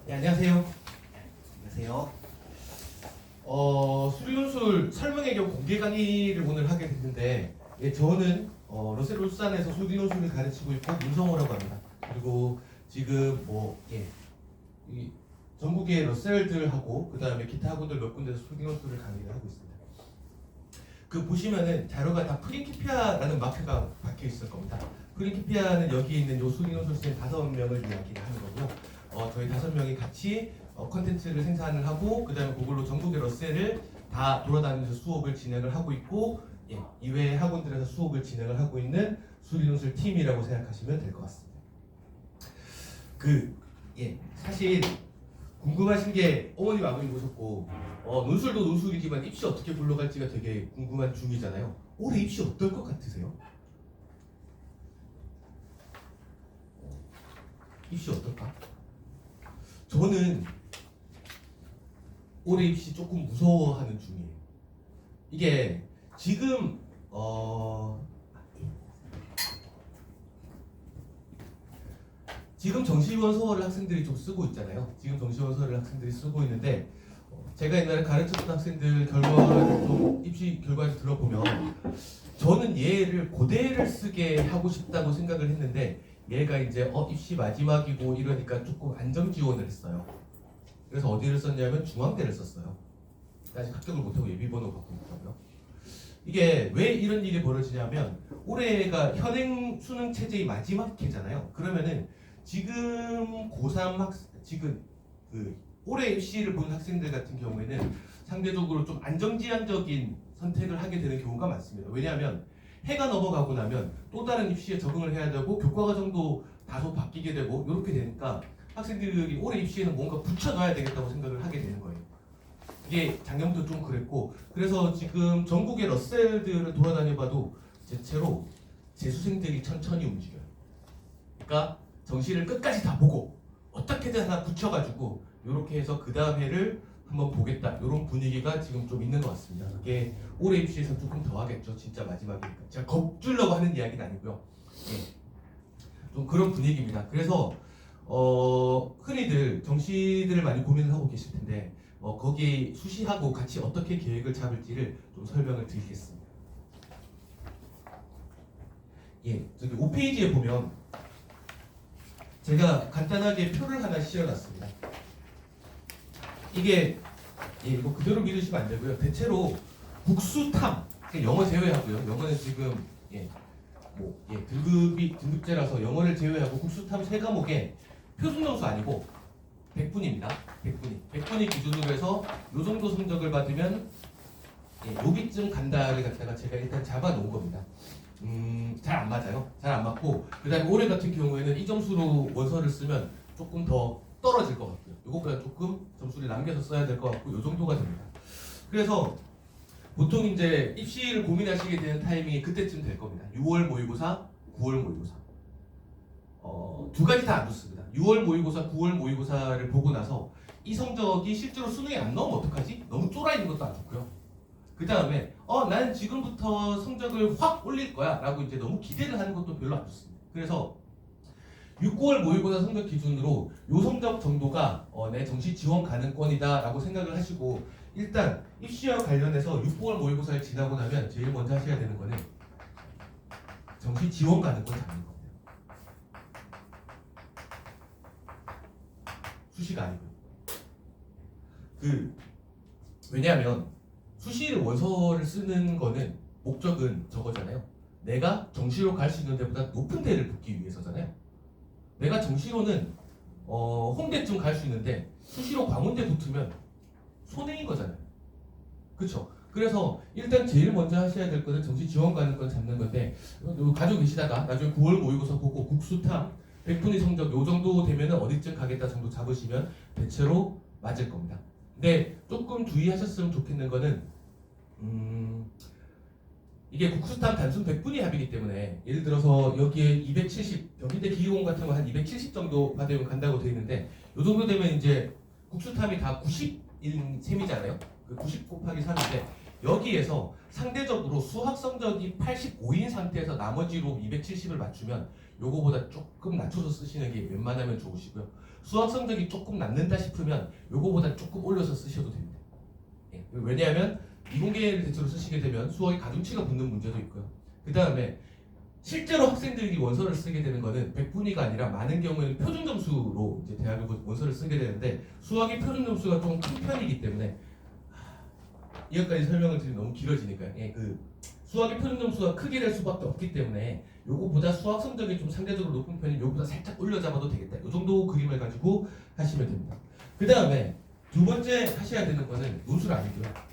네, 안녕하세요. 안녕하세요. 수리논술 설명의 경우 공개 강의를 오늘 하게 됐는데, 저는 러셀 울산에서 수리논술을 가르치고 있고 문성호라고 합니다. 그리고 지금 이 전국의 러셀들하고 그 다음에 기타 학원들 몇 군데서 수리논술을 강의를 하고 있습니다. 그 보시면은 자료가 다 프린키피아라는 마크가 박혀 있을 겁니다. 프린키피아는 여기 있는 요 수리논술생 5명을 이야기를 하는 거고요. 저희 5명이 같이 컨텐츠를 생산을 하고 그 다음에 그걸로 전국의 러셀을 다 돌아다니면서 수업을 진행을 하고 있고 이외의 학원들에서 수업을 진행을 하고 있는 수리논술 팀이라고 생각하시면 될 것 같습니다. 사실 궁금하신 게 어머님 아버님 오셨고 논술도 논술이지만 입시 어떻게 굴러갈지가 되게 궁금한 중이잖아요. 올해 입시 어떨 것 같으세요? 입시 어떨까? 저는 올해 입시 조금 무서워하는 중이에요. 이게 지금 지금 정시원서를 학생들이 좀 쓰고 있잖아요. 지금 정시원서를 학생들이 쓰고 있는데 제가 옛날에 가르쳤던 학생들 결과를 좀 입시 결과를 들어보면 저는 얘를 고대를 쓰게 하고 싶다고 생각을 했는데 얘가 이제 입시 마지막이고 이러니까 조금 안정 지원을 했어요. 그래서 어디를 썼냐면 중앙대를 썼어요. 아직 합격을 못하고 예비번호 받고 있더라고요. 이게 왜 이런 일이 벌어지냐면 올해가 현행 수능 체제의 마지막 해잖아요. 그러면은 지금 고3 지금 올해 입시를 본 학생들 같은 경우에는 상대적으로 좀 안정지향적인 선택을 하게 되는 경우가 많습니다. 왜냐하면 해가 넘어가고 나면 또 다른 입시에 적응을 해야 되고 교과 과정도 다소 바뀌게 되고 이렇게 되니까 학생들이 올해 입시에는 뭔가 붙여놔야 되겠다고 생각을 하게 되는 거예요. 이게 작년부터 좀 그랬고 그래서 지금 전국의 러셀들을 돌아다녀봐도 대체로 재수생들이 천천히 움직여요. 그러니까 정시를 끝까지 다 보고 어떻게든 하나 붙여가지고 이렇게 해서 그 다음 해를 한번 보겠다 이런 분위기가 지금 좀 있는 것 같습니다. 그게 올해 입시에서 조금 더 하겠죠. 진짜 마지막이니까. 제가 겁주려고 하는 이야기는 아니고요. 좀 그런 분위기입니다. 그래서 흔히들 정시들을 많이 고민을 하고 계실 텐데 거기 수시하고 같이 어떻게 계획을 잡을지를 좀 설명을 드리겠습니다. 저기 5페이지에 보면 제가 간단하게 표를 하나 씌워놨습니다. 이게 이거 그대로 믿으시면 안 되고요. 대체로 국수탐, 영어 제외하고요. 영어는 지금 등급제라서 영어를 제외하고 국수탐 3과목에 표준 점수 아니고 100분입니다. 100분이 기준으로 해서 요 정도 성적을 받으면 여기쯤 간다를 갖다가 제가 일단 잡아 놓은 겁니다. 잘 안 맞아요. 잘 안 맞고 그 다음에 올해 같은 경우에는 이 점수로 원서를 쓰면 조금 더 떨어질 것 같고요. 이것보다 조금 점수를 남겨서 써야 될 것 같고 이 정도가 됩니다. 그래서 보통 이제 입시를 고민하시게 되는 타이밍이 그때쯤 될 겁니다. 6월 모의고사, 9월 모의고사. 두 가지 다 안 좋습니다. 6월 모의고사, 9월 모의고사를 보고 나서 이 성적이 실제로 수능에 안 나오면 어떡하지? 너무 쫄아 있는 것도 안 좋고요. 그 다음에 난 지금부터 성적을 확 올릴 거야 라고 이제 너무 기대를 하는 것도 별로 안 좋습니다. 그래서 6, 9월 모의고사 성적 기준으로 요 성적 정도가 내 정시 지원 가능권이다 라고 생각을 하시고 일단 입시와 관련해서 6, 9월 모의고사를 지나고 나면 제일 먼저 하셔야 되는 거는 정시 지원 가능권 잡는 겁니다. 수시가 아니고요. 왜냐하면 수시를 원서를 쓰는 거는 목적은 저거잖아요. 내가 정시로 갈 수 있는 데보다 높은 데를 붙기 위해서잖아요. 내가 정시로는 홍대쯤 갈 수 있는데 수시로 광운대 붙으면 손해인 거잖아요. 그렇죠? 그래서 일단 제일 먼저 하셔야 될 거는 정시 지원 가능권 잡는 건데 가지고 계시다가 나중에 9월 모의고사 보고 국수탐 100분위 성적 요 정도 되면 어디쯤 가겠다 정도 잡으시면 대체로 맞을 겁니다. 근데 조금 주의하셨으면 좋겠는 거는 이게 국수탐 단순 100분위 합이기 때문에 예를 들어서 여기에 270 경희대 기계공 같은 거 한 270 정도 받으면 간다고 되어 있는데 요 정도 되면 이제 국수탐이 다 90인 셈이잖아요. 그 90 곱하기 3인데 여기에서 상대적으로 수학 성적이 85인 상태에서 나머지로 270을 맞추면 요거보다 조금 낮춰서 쓰시는 게 웬만하면 좋으시고요. 수학 성적이 조금 낮는다 싶으면 요거보다 조금 올려서 쓰셔도 됩니다. 예, 왜냐하면 이공계를 대체로 쓰시게 되면 수학에 가중치가 붙는 문제도 있고요. 그 다음에 실제로 학생들이 원서를 쓰게 되는 거는 100분위가 아니라 많은 경우에는 표준 점수로 이제 대학을 원서를 쓰게 되는데 수학의 표준 점수가 좀 큰 편이기 때문에 이것까지 설명을 드리면 너무 길어지니까요. 예, 그 수학의 표준 점수가 크게 될 수밖에 없기 때문에 요거보다 수학 성적이 좀 상대적으로 높은 편이 요거보다 살짝 올려 잡아도 되겠다. 요 정도 그림을 가지고 하시면 됩니다. 그 다음에 두 번째 하셔야 되는 거는 논술 아니고요.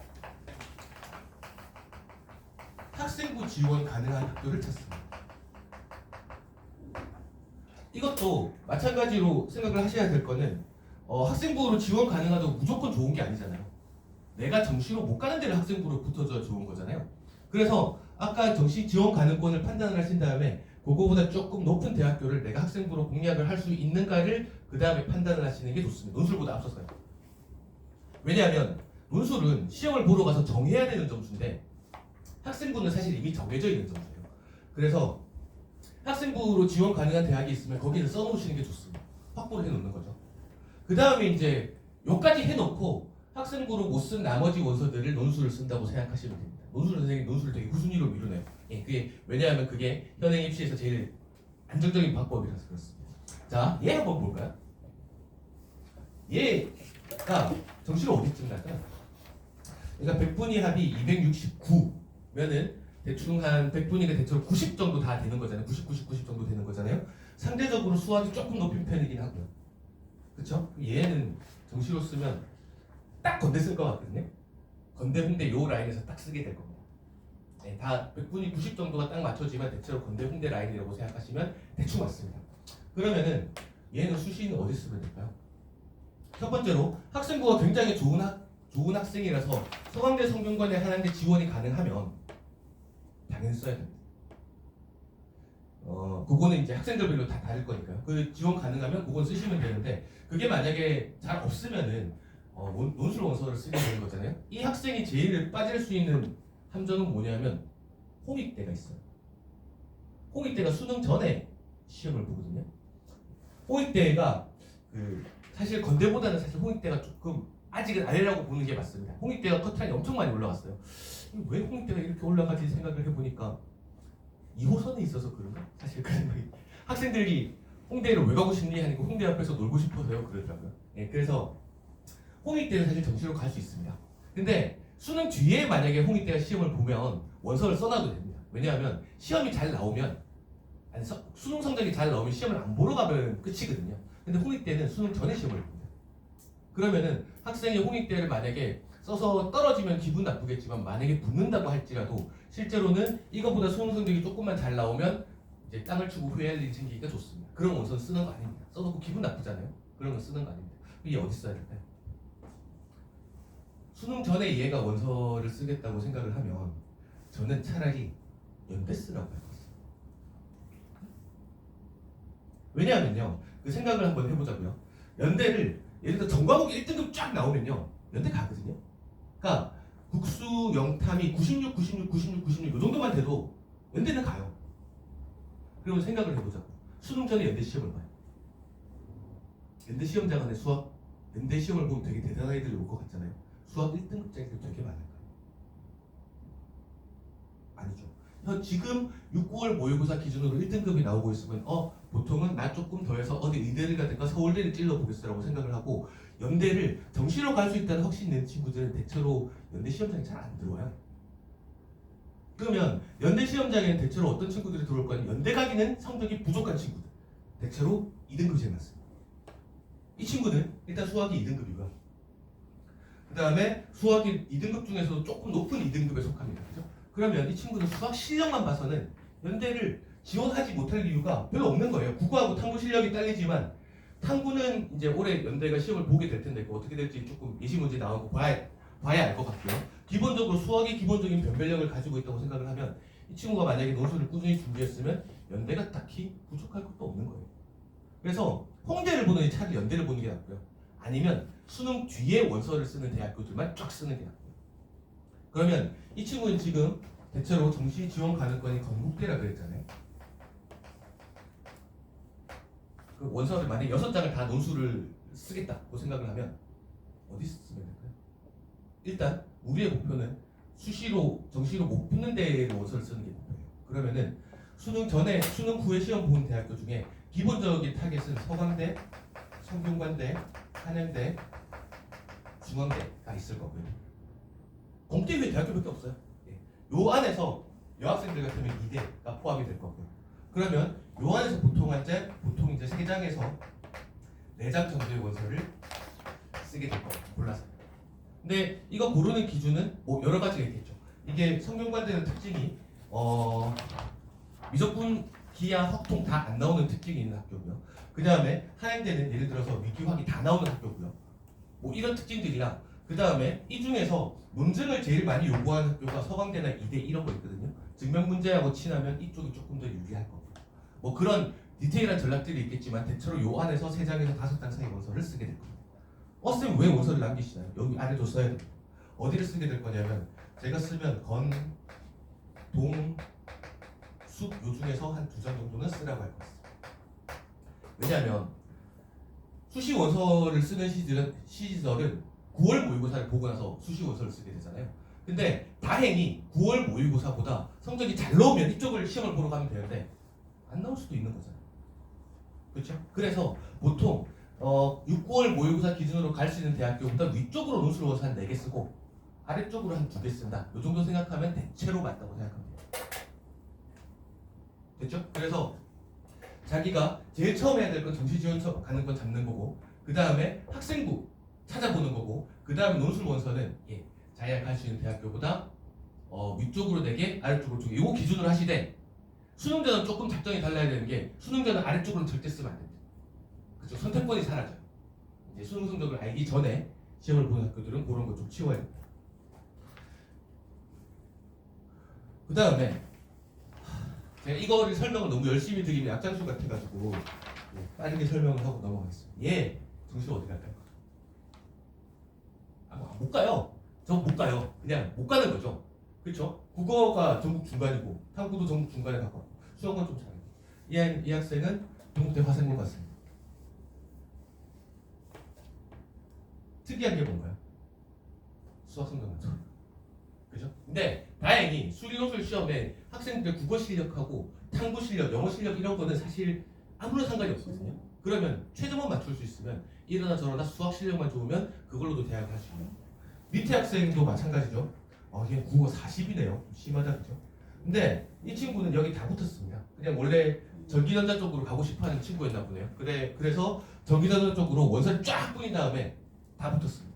학생부 지원 가능한 학교를 찾습니다. 이것도 마찬가지로 생각을 하셔야 될 거는 학생부로 지원 가능하다고 무조건 좋은 게 아니잖아요. 내가 정시로 못 가는 데를 학생부로 붙어줘야 좋은 거잖아요. 그래서 아까 정시 지원 가능권을 판단을 하신 다음에 그거보다 조금 높은 대학교를 내가 학생부로 공략을 할 수 있는가를 그 다음에 판단을 하시는 게 좋습니다. 논술보다 앞서서요. 왜냐하면 논술은 시험을 보러 가서 정해야 되는 점수인데 학생부는 사실 이미 정해져 있는 점수예요. 그래서 학생부로 지원 가능한 대학이 있으면 거기를 써놓으시는 게 좋습니다. 확보를 해놓는 거죠. 그 다음에 이제 여기까지 해놓고 학생부로 못 쓴 나머지 원서들을 논술을 쓴다고 생각하시면 됩니다. 논술 선생님이 논술을 되게 후순위로 미루네요. 예, 그게 왜냐하면 그게 현행 입시에서 제일 안정적인 방법이라서 그렇습니다. 자, 얘 한번 볼까요? 얘가 정시를 어디쯤 갈까요? 그러니까 100분위 합이 269면은 대충 한 100분위가 대충 90 정도 다 되는 거잖아요. 90 정도 되는 거잖아요. 상대적으로 수학이 조금 높은 편이긴 하고요. 그쵸? 얘는 정시로 쓰면 딱 건대 쓸 것 같거든요. 건대 홍대 요 라인에서 딱 쓰게 될 겁니다. 네, 다 100분위 90 정도가 딱 맞춰지면 대체로 건대 홍대 라인이라고 생각하시면 대충 맞습니다. 그러면은 얘는 수시는 어디 쓰면 될까요? 첫 번째로 학생부가 굉장히 좋은 학생이라서 서강대 성균관대 한양대 지원이 가능하면 당연히 써야 됩니다. 그거는 이제 학생들별로 다 다를 거니까요. 그 지원 가능하면 그건 쓰시면 되는데 그게 만약에 잘 없으면은 논술 원서를 쓰게 되는 거잖아요. 이 학생이 제일 빠질 수 있는 함정은 뭐냐면 홍익대가 있어요. 홍익대가 수능 전에 시험을 보거든요. 홍익대가 사실 건대보다는 사실 홍익대가 조금 아직은 아래라고 보는 게 맞습니다. 홍익대가 커트라인이 엄청 많이 올라갔어요. 왜 홍익대가 이렇게 올라가지 생각을 해보니까 2호선에 있어서 그런가? 사실 그런 거예요. 학생들이 홍대를 왜 가고 싶니? 하니까 홍대 앞에서 놀고 싶어서요 그러더라고요. 예, 그래서 홍익대는 사실 정시로 갈 수 있습니다. 근데 수능 뒤에 만약에 홍익대가 시험을 보면 원서를 써놔도 됩니다. 왜냐하면 시험이 잘 나오면 수능 성적이 잘 나오면 시험을 안 보러 가면 끝이거든요. 근데 홍익대는 수능 전에 시험을 봅니다. 그러면은 학생이 홍익대를 만약에 써서 떨어지면 기분 나쁘겠지만 만약에 붙는다고 할지라도 실제로는 이거보다 수능 성적이 조금만 잘 나오면 이제 땅을 치고 후회할 일이 생기기가 좋습니다. 그런 원서는 쓰는 거 아닙니다. 써놓고 기분 나쁘잖아요. 그런 거 쓰는 거 아닙니다. 이게 어디 써야 될까요? 수능 전에 얘가 원서를 쓰겠다고 생각을 하면 저는 차라리 연대 쓰라고 할 것 같습니다. 왜냐하면요, 그 생각을 한번 해보자고요. 연대를 예를 들어 전과목 1등급 쫙 나오면요 연대 가거든요. 그러니까 국수, 영탐이 96, 96, 96, 96 이 정도만 돼도 연대는 가요. 그러면 생각을 해보자고. 수능 전에 연대 시험을 봐요. 연대 시험장 안에 수학, 연대 시험을 보면 되게 대단한 애들이 올 것 같잖아요. 수학 1등급짜리들 되게 많을 거예요. 아니죠. 지금 6, 9월 모의고사 기준으로 1등급이 나오고 있으면 보통은 나 조금 더해서 어디 의대를 가든가 서울대를 찔러보겠어라고 생각을 하고 연대를 정시로 갈 수 있다는 확신이 있는 친구들은 대체로 연대 시험장에 잘 안 들어와요. 그러면 연대 시험장에는 대체로 어떤 친구들이 들어올 거냐? 연대 가기는 성적이 부족한 친구들. 대체로 2등급이 제일 많습니다. 이 친구는 일단 수학이 2등급이고요. 그 다음에 수학이 2등급 중에서도 조금 높은 2등급에 속합니다. 그죠? 그러면 이 친구는 수학 실력만 봐서는 연대를 지원하지 못할 이유가 별로 없는 거예요. 국어하고 탐구 실력이 딸리지만 탐구는 이제 올해 연대가 시험을 보게 될 텐데 어떻게 될지 조금 예시 문제 나오고 봐야 알 것 같고요. 기본적으로 수학의 기본적인 변별력을 가지고 있다고 생각을 하면 이 친구가 만약에 논술을 꾸준히 준비했으면 연대가 딱히 부족할 것도 없는 거예요. 그래서 홍대를 보느니 차라리 연대를 보는 게 낫고요. 아니면 수능 뒤에 원서를 쓰는 대학교들만 쫙 쓰는 게 낫고요. 그러면 이 친구는 지금 대체로 정시 지원 가능권이 건국대라 그랬잖아요. 그 원서를 만약 6장을 다 논술을 쓰겠다고 생각을 하면 어디 쓰면 될까요? 일단 우리의 목표는 수시로 정시로 못 붙는 데로 원서를 쓰는 게 목표예요. 그러면은 수능 전에 수능 후에 시험 본 대학교 중에 기본적인 타겟은 서강대, 성균관대, 한양대, 중앙대가 있을 거고요. 공대 외에 대학교밖에 없어요. 예. 요 안에서 여학생들 같으면 이대가 포함이 될 거고요. 그러면 요 안에서 보통 이제 3장에서 4장 정도의 원서를 쓰게 될 거예요. 골라서. 근데 이거 고르는 기준은 뭐 여러 가지가 있겠죠. 이게 성균관대는 특징이 미적분, 기하, 확통 다 안 나오는 특징이 있는 학교고요. 그 다음에 한양대는 예를 들어서 위기화학이 다 나오는 학교고요. 뭐 이런 특징들이랑 그 다음에 이 중에서 논증을 제일 많이 요구하는 학교가 서강대나 이대 이런 거 있거든요. 증명 문제하고 친하면 이쪽이 조금 더 유리할 거고. 뭐 그런 디테일한 전략들이 있겠지만 대체로 요 안에서 3장에서 5장 사이 원서를 쓰게 될 겁니다. 쌤 왜 원서를 남기시나요? 여기 아래도 써야 됩니다. 어디를 쓰게 될 거냐면 제가 쓰면 건, 동, 숲 요 중에서 한 2장 정도는 쓰라고 할 것 같습니다. 왜냐하면 수시 원서를 쓰는 시절은 9월 모의고사를 보고 나서 수시 원서를 쓰게 되잖아요. 근데 다행히 9월 모의고사보다 성적이 잘 나오면 이쪽을 시험을 보러 가면 되는데 안 나올 수도 있는 거잖아요. 그렇죠? 그래서 보통 6, 9월 모의고사 기준으로 갈 수 있는 대학교보다 위쪽으로 논술 원서 한 4개 쓰고 아래쪽으로 한 2개 쓴다. 이 정도 생각하면 대체로 맞다고 생각하면 돼요. 됐죠? 그래서 자기가 제일 처음 해야 될 건 정시 지원 가는 건 잡는 거고 그 다음에 학생부 찾아보는 거고 그 다음에 논술 원서는 자기가 갈 수 있는 대학교보다 위쪽으로 4개 아래쪽으로 2개 이거 기준으로 하시되 수능자는 조금 작전이 달라야 되는 게 수능자는 아래쪽으로는 절대 쓰면 안 됩니다. 그렇죠? 선택권이 사라져요. 이제 수능 성적을 알기 전에 시험을 보는 학교들은 그런 거 좀 치워야 됩니다. 그 다음에 제가 이거를 설명을 너무 열심히 드리면 약장수 같아가지고 빠르게 설명을 하고 넘어가겠습니다. 정시 어디 갈까요? 못 가요. 저 못 가요. 그냥 못 가는 거죠. 그렇죠? 국어가 전국 중간이고 탐구도 전국 중간에 가까워. 수학은 좀 잘해요. 이 학생은 동국대 화생고 갔습니다. 특이한 게 뭔가요? 수학 성적 맞죠? 그죠? 근데 다행히 수리논술 시험에 학생들의 국어 실력하고 탐구 실력, 영어 실력 이런 거는 사실 아무런 상관이 없거든요. 그러면 최저만 맞출 수 있으면 이러나 저러나 수학 실력만 좋으면 그걸로도 대학을 갈 수 있는 거예요. 밑에 학생도 마찬가지죠. 얘 국어 40이네요. 심하다 그죠? 근데 이 친구는 여기 다 붙었습니다. 그냥 원래 전기전자 쪽으로 가고 싶어하는 친구였나 보네요. 그래서 전기전자 쪽으로 원서를 쫙 뿌린 다음에 다 붙었습니다.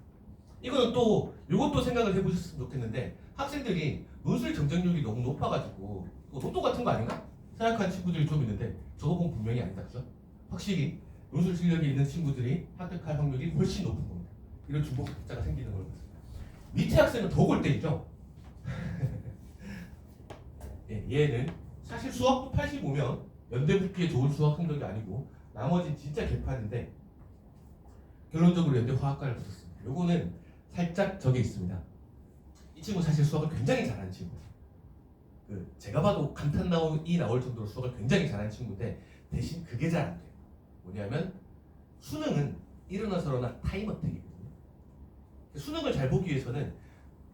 이거는 또 이것도 생각을 해보셨으면 좋겠는데 학생들이 논술 경쟁률이 너무 높아가지고 로또 같은 거 아닌가? 생각하는 친구들이 좀 있는데 저거 보면 분명히 아니다 그죠? 확실히 논술 실력이 있는 친구들이 합격할 확률이 훨씬 높은 겁니다. 이런 중복자가 생기는 걸 봤습니다. 밑에 학생은 더 골 때리죠? 얘는 사실 수학도 85면 연대 붙기에 좋은 수학 성적이 아니고 나머지는 진짜 개판인데 결론적으로 연대 화학과를 붙었습니다. 요거는 살짝 저게 있습니다. 이 친구 사실 수학을 굉장히 잘하는 친구예요. 제가 봐도 감탄 나올 정도로 수학을 굉장히 잘하는 친구인데 대신 그게 잘 안 돼요. 뭐냐면 수능은 일어나서러나 타임어택이거든요. 수능을 잘 보기 위해서는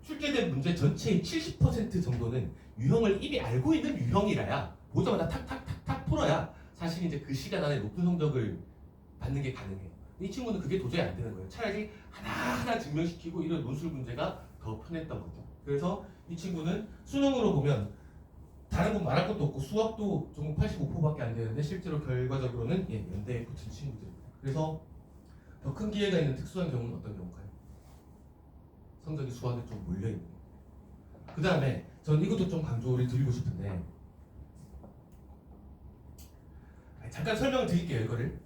출제된 문제 전체의 70% 정도는 유형을 이미 알고 있는 유형이라야 보자마자 탁탁탁탁 풀어야 사실 이제 그 시간 안에 높은 성적을 받는 게 가능해요. 이 친구는 그게 도저히 안 되는 거예요. 차라리 하나하나 증명시키고 이런 논술 문제가 더 편했던 거죠. 그래서 이 친구는 수능으로 보면 다른 건 말할 것도 없고 수학도 전국 85%밖에 안 되는데 실제로 결과적으로는 연대에 붙은 친구들입니다. 그래서 더 큰 기회가 있는 특수한 경우는 어떤 경우일까요? 성적이 수학에 좀 몰려있는 거예요. 그 다음에 저는 이것도 좀 강조를 드리고 싶은데 잠깐 설명을 드릴게요. 이거를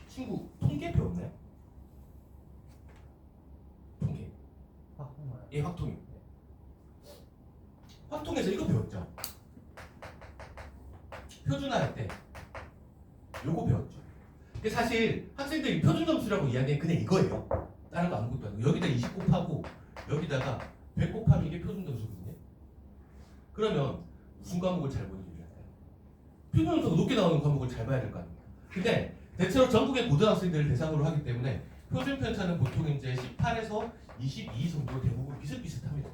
친구 통계 배웠나요? 통계. 확통이요. 확통에서 이거 배웠죠. 표준화할 때 요거 배웠죠. 근데 사실 학생들이 표준 점수라고 이야기하는 그냥 이거예요. 다른 거 아무것도 아니고 여기다 20 곱하고 여기다가 100 곱하기 이게 표준 점수거든요. 그러면 무슨 과목을 잘 보는 게 유리할까요? 표준 점수가 높게 나오는 과목을 잘 봐야 될 거 아닙니까? 근데 대체로 전국의 고등학생들을 대상으로 하기 때문에 표준 편차는 보통 이제 18에서 22 정도로 대부분 비슷비슷합니다.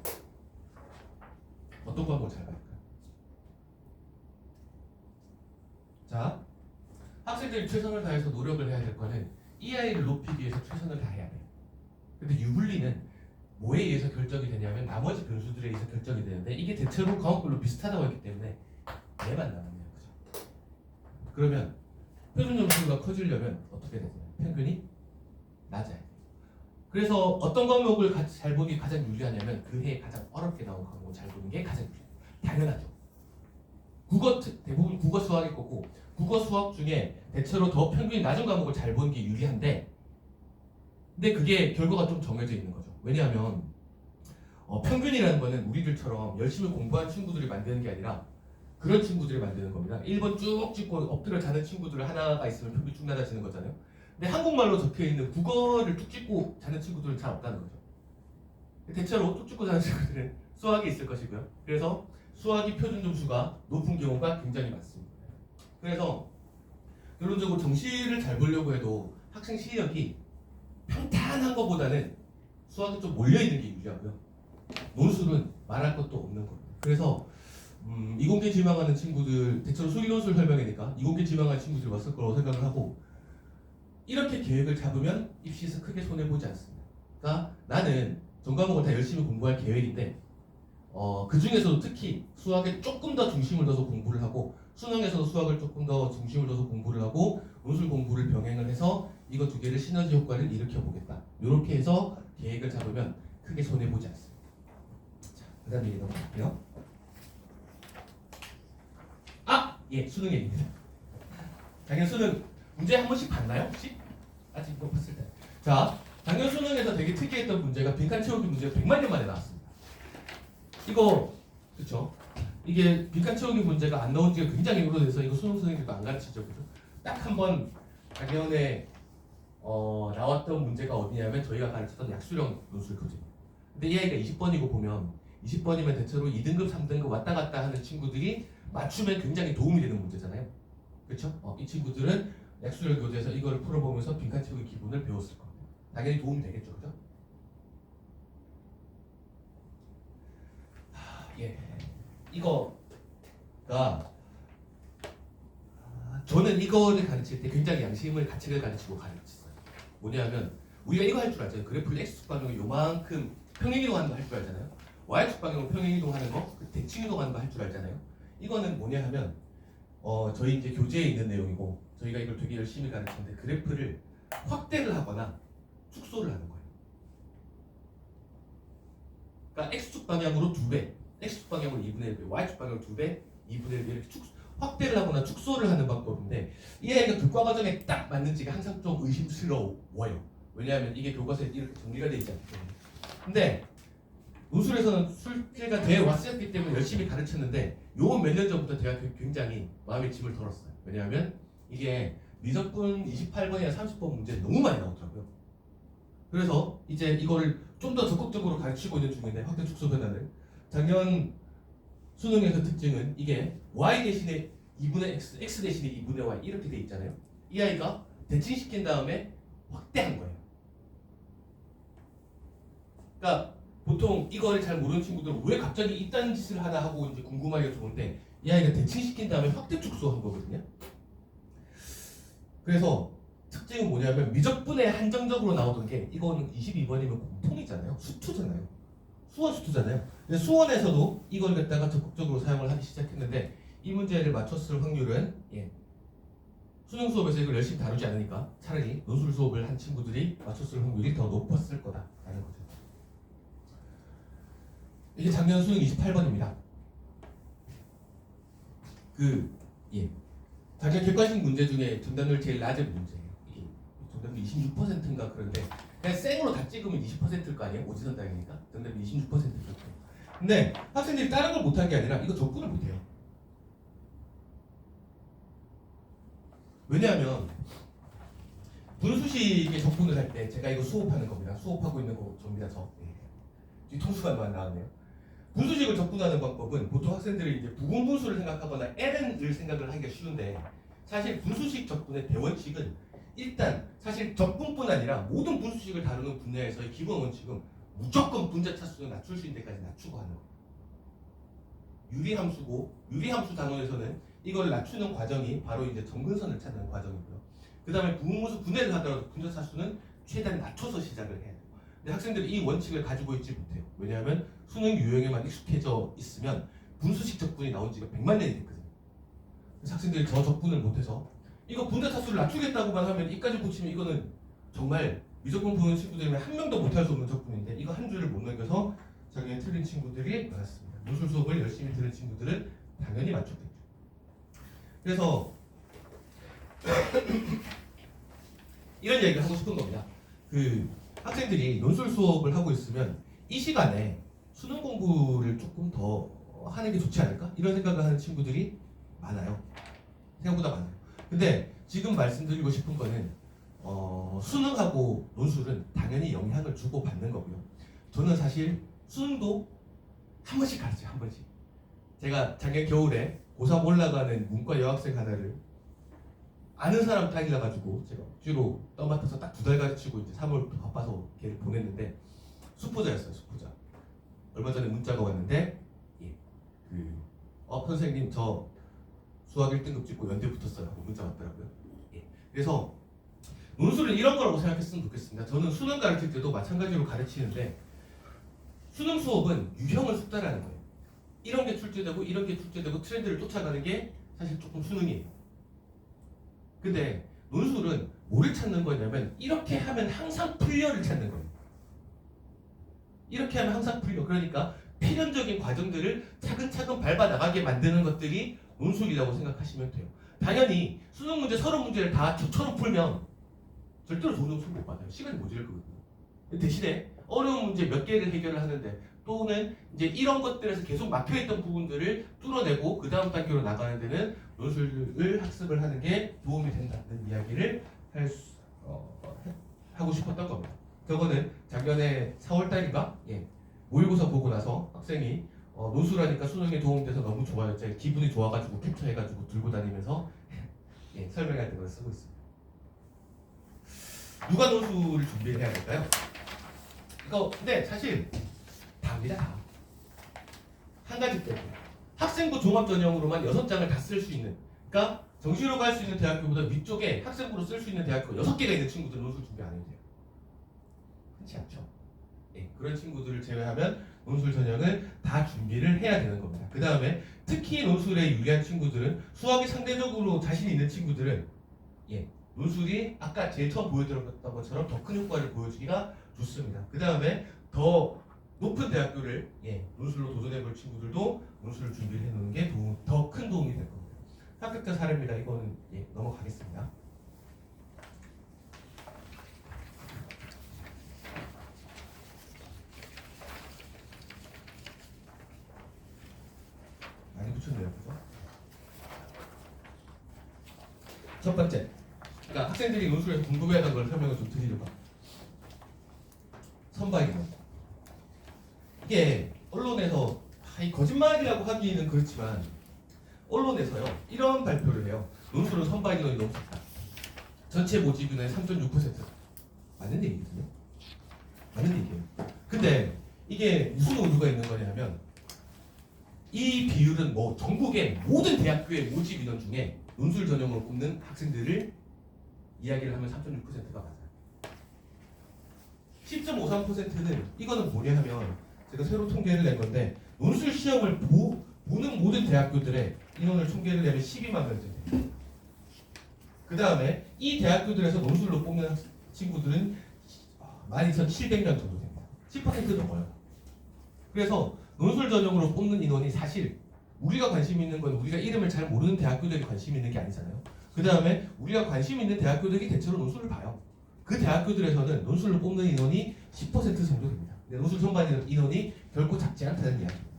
어떤 과목을 잘 봐야 할까요? 자, 학생들이 최선을 다해서 노력을 해야 될 거는 이 아이를 높이기 위해서 최선을 다해야 돼요. 근데 유불리는 뭐에 의해서 결정이 되냐면 나머지 변수들에 의해서 결정이 되는데 이게 대체로 과목별로 비슷하다고 했기 때문에 얘만 나왔네요. 그죠? 그러면 표준 점수가 커지려면 어떻게 되나요? 평균이 낮아야 돼요. 그래서 어떤 과목을 잘 보는 게 가장 유리하냐면 그 해에 가장 어렵게 나온 과목을 잘 보는 게 가장 유리해요. 당연하죠. 대부분 국어 수학일 거고 국어 수학 중에 대체로 더 평균이 낮은 과목을 잘 보는 게 유리한데 근데 그게 결과가 좀 정해져 있는 거죠. 왜냐하면 평균이라는 거는 우리들처럼 열심히 공부한 친구들이 만드는 게 아니라 그런 친구들이 만드는 겁니다. 1번 쭉 찍고 엎드려 자는 친구들 하나가 있으면 평균 쭉 낮아지는 거잖아요. 근데 한국말로 적혀있는 국어를 쭉 찍고 자는 친구들은 잘 없다는 거죠. 대체로 쭉 찍고 자는 친구들은 수학이 있을 것이고요. 그래서 수학이 표준 점수가 높은 경우가 굉장히 많습니다. 그래서 결론적으로 정시를 잘 보려고 해도 학생 실력이 평탄한 것보다는 수학이 좀 몰려있는 게 유리하고요. 논술은 말할 것도 없는 겁니다. 그래서 이공계 지망하는 친구들 대체로 수기 논술 설명이니까 이공계 지망하는 친구들이 왔을 거라고 생각을 하고 이렇게 계획을 잡으면 입시에서 크게 손해보지 않습니다. 그러니까 나는 전 과목을 다 열심히 공부할 계획인데 그 중에서도 특히 수학에 조금 더 중심을 둬서 공부를 하고 수능에서도 수학을 조금 더 중심을 둬서 공부를 하고 논술 공부를 병행을 해서 이거 두 개를 시너지 효과를 일으켜 보겠다. 이렇게 해서 계획을 잡으면 크게 손해보지 않습니다. 자, 그 다음 얘기 넘어갈게요. 예, 수능 얘기입니다. 작년 수능 문제 한 번씩 봤나요? 혹시? 아직 못 봤을 때. 자, 작년 수능에서 되게 특이했던 문제가 빈칸 채우기 문제가 100만 년 만에 나왔습니다. 이거 그렇죠? 이게 빈칸 채우기 문제가 안 나온 지가 굉장히 오래돼서 이거 수능 선생님들도 안 가르치죠, 그죠? 딱 한 번 작년에 나왔던 문제가 어디냐면 저희가 가르쳤던 약수령 논술거든요. 근데 이 아이가 20번이고 보면 20번이면 대체로 2등급, 3등급 왔다 갔다 하는 친구들이 맞추면 굉장히 도움이 되는 문제잖아요. 그렇죠? 이 친구들은 약수령 교재에서 이거를 풀어보면서 빈칸 채우기 기본을 배웠을 겁니다. 당연히 도움이 되겠죠, 그죠? 예, 이거가 저는 이거를 가르칠 때 굉장히 양심을 가책을 가르치고 가르쳤어요. 뭐냐면 우리가 이거 할 줄 알잖아요. 그래프를 x축 방향으로 요만큼 평행이동하는 거 할 줄 알잖아요. y축 방향으로 평행이동하는 거, 대칭이동하는 거 할 줄 알잖아요. 이거는 뭐냐 하면 저희 이제 교재에 있는 내용이고 저희가 이걸 되게 열심히 가르치는데 그래프를 확대를 하거나 축소를 하는 거예요. 그러니까 x축 방향으로 2배, x축 방향으로 2분의 1배, y축 방향으로 2배, 2분의 1배 이렇게 확대를 하거나 축소를 하는 방법인데 이 아이가 교과 과정에 딱 맞는지가 항상 좀 의심스러워요. 왜냐하면 이게 교과서에 이렇게 정리가 되어 있지 않기 때문에. 근데 논술에서는 출제가 되어 왔었기 때문에 열심히 가르쳤는데 요 몇 년 전부터 제가 굉장히 마음의 짐을 덜었어요. 왜냐하면 이게 미적분 28번이나 30번 문제 너무 많이 나오더라고요. 그래서 이제 이거를 좀 더 적극적으로 가르치고 있는 중인데 확대 축소 변화를 작년 수능에서 특징은 이게 y 대신에 2분의 x, x 대신에 2분의 y 이렇게 돼 있잖아요. 이 아이가 대칭시킨 다음에 확대한 거예요. 그러니까 보통 이거를 잘 모르는 친구들은 왜 갑자기 이딴 짓을 하나 하고 이제 궁금하기가 좋은데 이 아이가 대칭시킨 다음에 확대 축소한 거거든요. 그래서 특징은 뭐냐면 미적분에 한정적으로 나오던 게 이거는 22번이면 공통이잖아요. 수투잖아요. 수원 수투잖아요. 근데 수원에서도 이걸 갖다가 적극적으로 사용을 하기 시작했는데 이 문제를 맞췄을 확률은 수능 수업에서 이걸 열심히 다루지 않으니까 차라리 논술 수업을 한 친구들이 맞췄을 확률이 더 높았을 거다라는 거죠. 이게 작년 수능 28번입니다. 작년 객관식 문제 중에 정답률 제일 낮은 문제예요. 이게 정답률 26%인가 그런데 그냥 생으로 다 찍으면 20%일 거 아니에요? 오지선 당이니까 정답률 26%였고. 근데 학생들이 다른 걸 못한 게 아니라 이거 접근을 못해요. 왜냐하면 분수식에 접근을 할 때 제가 이거 수업하는 겁니다. 수업하고 있는 거 접니다. 뒤통수가 나왔네요. 분수식을 접근하는 방법은 보통 학생들이 이제 부분분수를 생각하거나 ln을 생각을 하기가 쉬운데 사실 분수식 접근의 대원칙은 일단 사실 접근뿐 아니라 모든 분수식을 다루는 분야에서의 기본 원칙은 무조건 분자 차수를 낮출 수 있는 데까지 낮추고 하는 거예요. 유리함수고 유리함수 단원에서는 이걸 낮추는 과정이 바로 이제 점근선을 찾는 과정이고요. 그 다음에 부분분수 분해를 하더라도 분자 차수는 최대한 낮춰서 시작을 해야 돼요. 근데 학생들이 이 원칙을 가지고 있지 못해요. 왜냐하면 수능 유형에만 익숙해져 있으면 분수식 접근이 나온 지가 100만 년이 됐거든요. 그래서 학생들이 저 접근을 못해서 이거 분자 차수를 낮추겠다고만 하면 이까지 고치면 이거는 정말 미적분 보는 친구들이면 한 명도 못할 수 없는 접근인데 이거 한 줄을 못 넘겨서 저기에 틀린 친구들이 많았습니다. 논술 수업을 열심히 들은 친구들은 당연히 맞췄겠죠. 그래서 이런 얘기를 하고 싶은 겁니다. 그 학생들이 논술 수업을 하고 있으면 이 시간에 수능 공부를 조금 더 하는 게 좋지 않을까? 이런 생각을 하는 친구들이 많아요. 생각보다 많아요. 근데 지금 말씀드리고 싶은 거는 수능하고 논술은 당연히 영향을 주고 받는 거고요. 저는 사실 수능도 한 번씩 가르쳐요. 한 번씩. 제가 작년 겨울에 고3 올라가는 문과 여학생 하나를 아는 사람 딱이라 가지고 제가 억지로 떠맡아서 딱 2달 가르치고 이제 3월 바빠서 걔를 보냈는데 수포자였어요. 수포자. 얼마 전에 문자가 왔는데 선생님 저 수학 1등급 찍고 연대 붙었어요 하고 문자 왔더라고요. 그래서 논술은 이런 거라고 생각했으면 좋겠습니다. 저는 수능 가르칠 때도 마찬가지로 가르치는데 수능 수업은 유형을 숙달하는 거예요. 이런 게 출제되고 이런 게 출제되고 트렌드를 쫓아가는 게 사실 조금 수능이에요. 근데 논술은 뭐를 찾는 거냐면 이렇게 하면 항상 풀려를 찾는 거예요. 이렇게 하면 항상 풀려. 그러니까 필연적인 과정들을 차근차근 밟아나가게 만드는 것들이 논술이라고 생각하시면 돼요. 당연히 수능 문제 30문제를 다 저처럼 풀면 절대로 좋은 점수 못 받아요. 시간이 모자랄 거거든요. 대신에 어려운 문제 몇 개를 해결을 하는데 또는 이제 이런 것들에서 계속 막혀있던 부분들을 뚫어내고 그 다음 단계로 나가는 데는 논술을 학습을 하는 게 도움이 된다는 이야기를 하고 싶었던 겁니다. 저거는 작년에 4월달인가? 모의고사 보고 나서 학생이 논술하니까 수능에 도움돼서 너무 좋아요. 제가 기분이 좋아가지고 캡처해가지고 들고 다니면서 설명할 때 그걸 쓰고 있습니다. 누가 논술을 준비를 해야 될까요? 근데 사실 답니다. 다. 한 가지 때문에 학생부 종합전형으로만 6장을 다 쓸 수 있는, 그러니까 정시로 갈 수 있는 대학교보다 위쪽에 학생부로 쓸 수 있는 대학교가 6개가 있는 친구들은 논술 준비 안 해도 돼요. 그렇지 않죠? 그런 친구들을 제외하면 논술 전형을 다 준비를 해야 되는 겁니다. 그 다음에 특히 논술에 유리한 친구들은 수학이 상대적으로 자신 있는 친구들은 논술이 아까 제일 처음 보여드렸던 것처럼 더 큰 효과를 보여주기가 좋습니다. 그 다음에 더 높은 대학교를 논술로 도전해볼 친구들도 논술을 준비를 해놓는 게 더 큰 도움이 될 겁니다. 합격자 사례입니다. 이거는 넘어가겠습니다. 많이 붙였네요. 그죠? 첫 번째, 그러니까 학생들이 논술에서 궁금해하던 걸 설명을 좀 드리려고 합니다. 선박이론. 이게 언론에서 거짓말이라고 하기는 그렇지만 언론에서요 이런 발표를 해요. 논술은 선박이론이 너무 작다. 전체 모집인의 3.6% 맞는 얘기거든요. 맞는 얘기예요. 근데 이게 무슨 오류가 있는 거냐면 이 비율은 전국의 모든 대학교의 모집 인원 중에 논술 전형으로 뽑는 학생들을 이야기를 하면 3.6%가 맞아요. 10.53%는 이거는 뭐냐 하면 제가 새로 통계를 낸 건데 논술 시험을 보는 모든 대학교들의 인원을 통계를 내면 12만 명대 돼요. 그 다음에 이 대학교들에서 논술로 뽑는 친구들은 12,700명 정도 됩니다. 10% 넘어요. 그래서 논술 전형으로 뽑는 인원이 사실 우리가 관심 있는 건 우리가 이름을 잘 모르는 대학교들이 관심 있는 게 아니잖아요. 그 다음에 우리가 관심 있는 대학교들이 대체로 논술을 봐요. 그 대학교들에서는 논술로 뽑는 인원이 10% 정도 됩니다. 논술 선발 인원이 결코 작지 않다는 이야기입니다.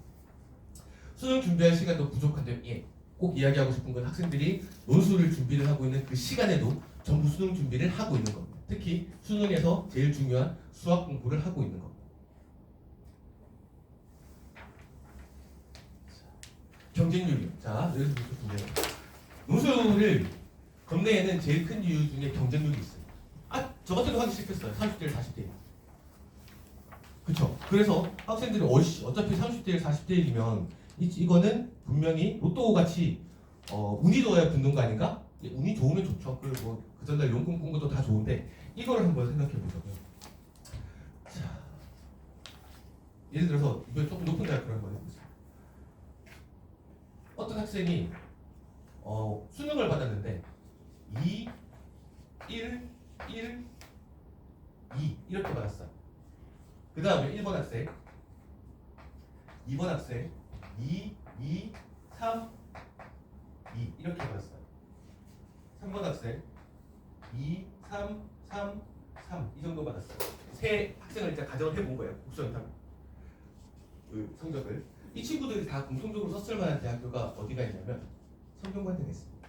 수능 준비할 시간도 부족한데 꼭 이야기하고 싶은 건 학생들이 논술을 준비를 하고 있는 그 시간에도 전부 수능 준비를 하고 있는 겁니다. 특히 수능에서 제일 중요한 수학 공부를 하고 있는 겁니다. 경쟁률이요. 자, 여기서 보시면 논술을 건대에는 제일 큰 이유 중에 경쟁률이 있어요. 저 같은 거 하기 싫겠어요. 30대 40대. 그쵸? 그래서 학생들이 어차피 30대 40대이면 이거는 분명히 로또 같이 운이 좋아야 붙는 거 아닌가? 운이 좋으면 좋죠. 그리고 그 전날 용품 꾼 것도 다 좋은데 이거를 한번 생각해 보자고요. 자, 예를 들어서 이거 조금 높은 대학교를 한번 해보세요. 어떤 학생이 수능을 받았는데 2, 1, 1, 2 이렇게 받았어요. 그 다음에 1번 학생, 2번 학생, 2, 2, 3, 2 이렇게 받았어요. 3번 학생, 2, 3, 3, 3 이 정도 받았어요. 세 학생을 일단 가정을 해본 거예요. 국수연탐 그 성적을. 이 친구들이 다 공통적으로 썼을 만한 대학교가 어디가 있냐면 성균관대가 있습니다.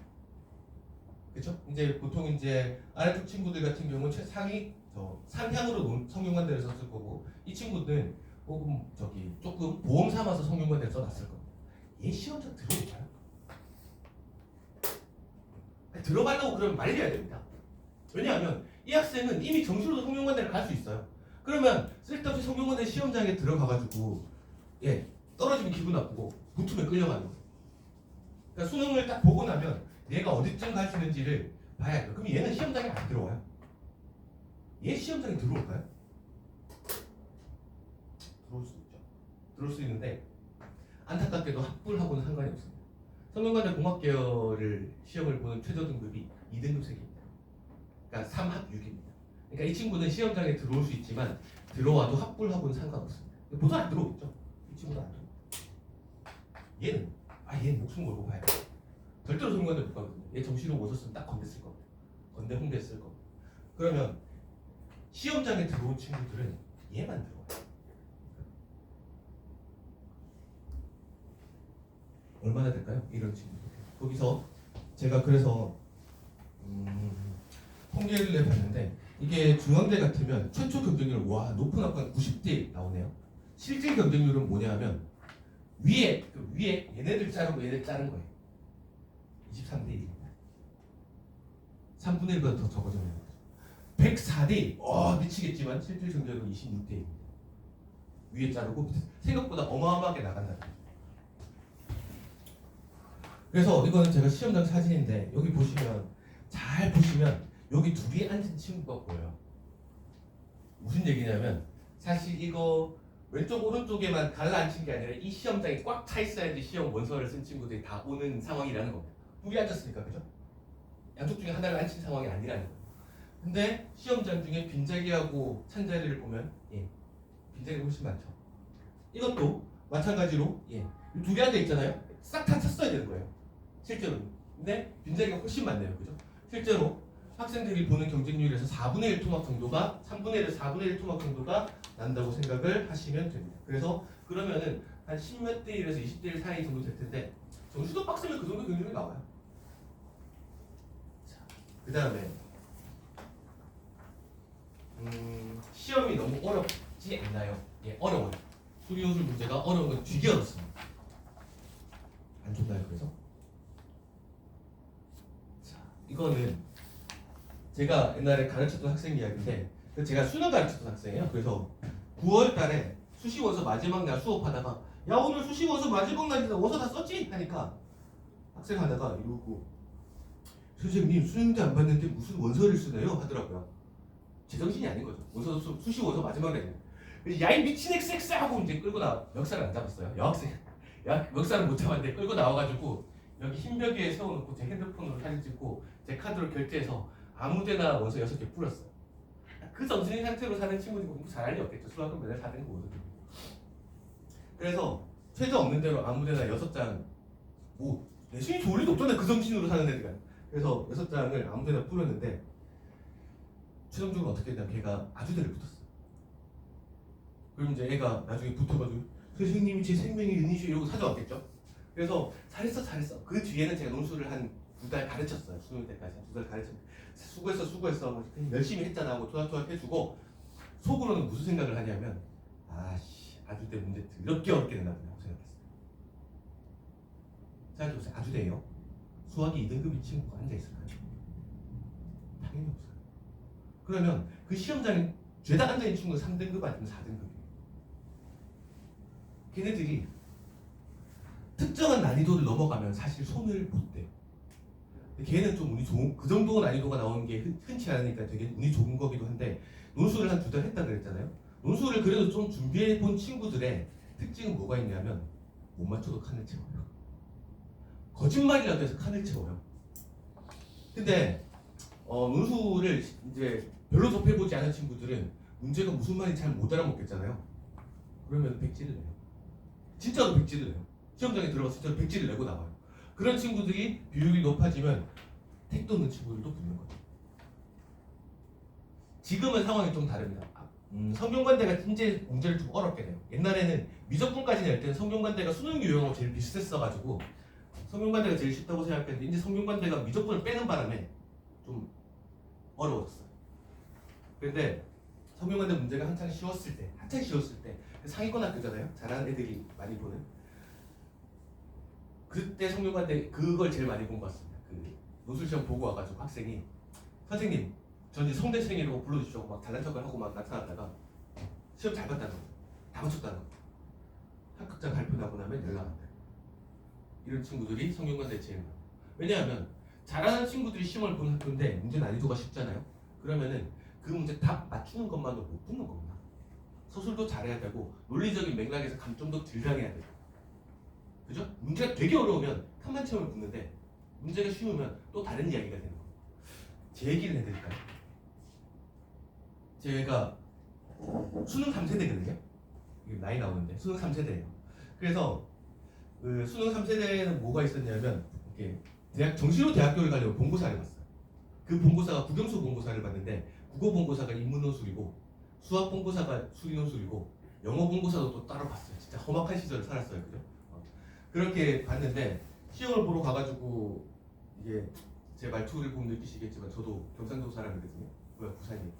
그렇죠? 이제 보통 이제 아래쪽 친구들 같은 경우는 상향으로 성균관대를 썼을 거고 이 친구들은 조금 조금 보험 삼아서 성균관대를 써놨을 겁니다. 얘 시험장 들어올까요? 들어가려고 그러면 말려야 됩니다. 왜냐하면 이 학생은 이미 정시로도 성균관대를 갈 수 있어요. 그러면 쓸데없이 성균관대 시험장에 들어가가지고 떨어지면 기분 나쁘고 붙으면 끌려가는 거예요. 그러니까 수능을 딱 보고 나면 얘가 어디쯤 갈 수 있는지를 봐야 돼요. 그럼 얘는 시험장에 안 들어와요. 얘 시험장에 들어올까요? 들어올 수 있죠. 들어올 수 있는데 안타깝게도 합불하고는 상관이 없습니다. 성균관대 공학계열을 시험을 보는 최저 등급이 2등급생입니다. 그러니까 3합6입니다. 그러니까 이 친구는 시험장에 들어올 수 있지만 들어와도 합불하고는 상관없습니다. 보통 안 들어오겠죠. 이 친구는 안 들어오고. 얘는 목숨 걸고 봐야 돼요. 절대로 성균관대 못 가거든요. 얘 정시로 못 썼으면 딱 건대 쓸 겁니다. 건대 홍대 쓸 겁니다. 그러면 시험장에 들어온 친구들은 얘만 들어와요. 얼마나 될까요? 이런 친구들. 거기서 제가 그래서 통계를 내봤는데 이게 중앙대 같으면 최초 경쟁률 높은 학과는 90대 나오네요. 실질 경쟁률은 뭐냐면 위에 얘네들 자르고 얘네들 자른 거예요. 23대 1입니다. 3분의 1보다 더 적어졌네요. 104대 1. 미치겠지만 실질 경쟁률은 26대 1입니다. 위에 자르고 생각보다 어마어마하게 나간다. 그래서 이거는 제가 시험장 사진인데 여기 잘 보시면 여기 둘이 앉은 친구가 보여요. 무슨 얘기냐면 사실 이거 왼쪽 오른쪽에만 갈라앉힌 게 아니라 이 시험장이 꽉 차 있어야지 시험 원서를 쓴 친구들이 다 오는 상황이라는 겁니다. 둘이 앉았으니까 그죠? 양쪽 중에 하나를 앉힌 상황이 아니라는 거예요. 근데 시험장 중에 빈자리하고 찬 자리를 보면 빈자리가 훨씬 많죠. 이것도 마찬가지로 둘이 앉아 있잖아요. 싹 다 찼어야 되는 거예요. 실제로. 근데 빈자리가 훨씬 많네요. 그죠? 실제로 학생들이 보는 경쟁률에서 4분의 1 토막 정도가 3분의 1에서 4분의 1 토막 정도가 난다고 생각을 하시면 됩니다. 그래서 그러면은 한 10몇 대 1에서 20대 1 사이 정도 될 텐데 정시도 빡세면 그 정도 경쟁률이 나와요. 그 다음에 시험이 너무 어렵지 않나요? 어려워요. 수리논술 문제가 어려운 건 되게 어렵습니다. 안 좋나요? 그래서? 자, 이거는 제가 옛날에 가르쳤던 학생 이야기인데 제가 수능 가르쳤던 학생이에요. 그래서 9월 달에 수시원서 마지막 날 수업하다가 야 오늘 수시원서 마지막 날인데 원서 다 썼지? 하니까 학생 하다가 이러고 선생님 수능도 안 봤는데 무슨 원서를 쓰나요? 하더라고요. 제정신이 아닌 거죠. 수시원서 마지막 날인데 야이 미친 XX 하고 이제 끌고 멱살을 안 잡았어요. 여학생 멱살을 못 잡았는데 끌고 나와가지고 여기 흰 벽에 세워놓고 제 핸드폰으로 사진 찍고 제 카드로 결제해서 아무데나 원서 6개 뿌렸어요. 그 정신인 상태로 사는 친구들이 공부 잘할 리 없겠죠. 수학은 맨날 4등 거거든요. 그래서 최저 없는 대로 아무데나 6장 내신이 좋을 리도 없잖아요. 그 정신으로 사는 애들이. 그래서 6장을 아무데나 뿌렸는데 최종적으로 어떻게 했냐면 걔가 아주대를 붙었어요. 그럼 이제 애가 나중에 붙어가지고 선생님이 제 생명의 은이시오 이러고 찾아왔겠죠. 그래서 잘했어. 그 뒤에는 제가 논술을 한 2달 가르쳤어요. 수능 때까지 2달 가르쳤는데 수고했어 하고 열심히 했잖아 하고 토닥토닥 해주고 속으로는 무슨 생각을 하냐면 아주대 문제 이렇게 어렵게 내놨구나 생각했어요. 생각해보세요. 아주대예요. 수학이 2등급인 친구가 앉아있을까요? 당연히 없어요. 그러면 그 시험장에 죄다 앉아있는 친구가 3등급 아니면 4등급이에요. 걔네들이 특정한 난이도를 넘어가면 사실 손을 못 대요. 걔는 좀 운이 좋은, 그 정도 난이도가 나오는 게 흔치 않으니까 되게 운이 좋은 거기도 한데, 논술을 한 2달 했다 그랬잖아요. 논술을 그래도 좀 준비해 본 친구들의 특징은 뭐가 있냐면, 못 맞춰도 칸을 채워요. 거짓말이라도 해서 칸을 채워요. 근데 논술을 이제 별로 접해보지 않은 친구들은 문제가 무슨 말인지 잘 못 알아먹겠잖아요. 그러면 백지를 내요. 진짜로 백지를 내요. 시험장에 들어가서 진짜로 백지를 내고 나와요. 그런 친구들이 비율이 높아지면 택도 없는 친구들도 붙는 거예요. 지금은 상황이 좀 다릅니다. 성균관대가 이제 문제를 좀 어렵게 돼요. 옛날에는 미적분까지 낼 때는 성균관대가 수능 유형하고 제일 비슷했어가지고 성균관대가 제일 쉽다고 생각했는데, 이제 성균관대가 미적분을 빼는 바람에 좀 어려워졌어요. 그런데 성균관대 문제가 한창 쉬웠을 때 상위권 학교잖아요. 잘하는 애들이 많이 보는. 그때 성균관대 그걸 제일 많이 본 것 같습니다. 그 논술시험 보고 와가지고 학생이, 선생님 전 이제 성대생이라고 불러주시고 막 잘난 척을 하고 막 나타났다가 시험 잘 봤다는 거, 다 맞췄다는 거, 합격자 발표 나고 나면 연락 안 돼. 이런 친구들이 성균관대에 제일 많아요. 왜냐하면 잘하는 친구들이 시험을 보는 학교인데 문제 난이도가 쉽잖아요. 그러면은 그 문제 다 맞추는 것만으로 못 붙는 겁니다. 서술도 잘해야 되고 논리적인 맥락에서 감점도 덜 당해야 돼요. 그죠? 문제가 되게 어려우면 칸만 채우면 붙는데, 문제가 쉬우면 또 다른 이야기가 되는 거예요. 제 얘기를 해드릴까요? 제가 수능 3세대거든요. 나이 나오는데 수능 3세대예요. 그래서 그 수능 3세대에는 뭐가 있었냐면, 이렇게 정시로 대학교를 가려고 본고사를 봤어요. 그 본고사가 국영수 본고사를 봤는데, 국어 본고사가 인문논술이고 수학 본고사가 수리논술이고 영어 본고사도 또 따로 봤어요. 진짜 험악한 시절을 살았어요. 그죠? 그렇게 봤는데, 시험을 보러 가가지고, 이게 제 말투를 보면 느끼시겠지만 저도 경상도 사람이거든요. 부산이에요.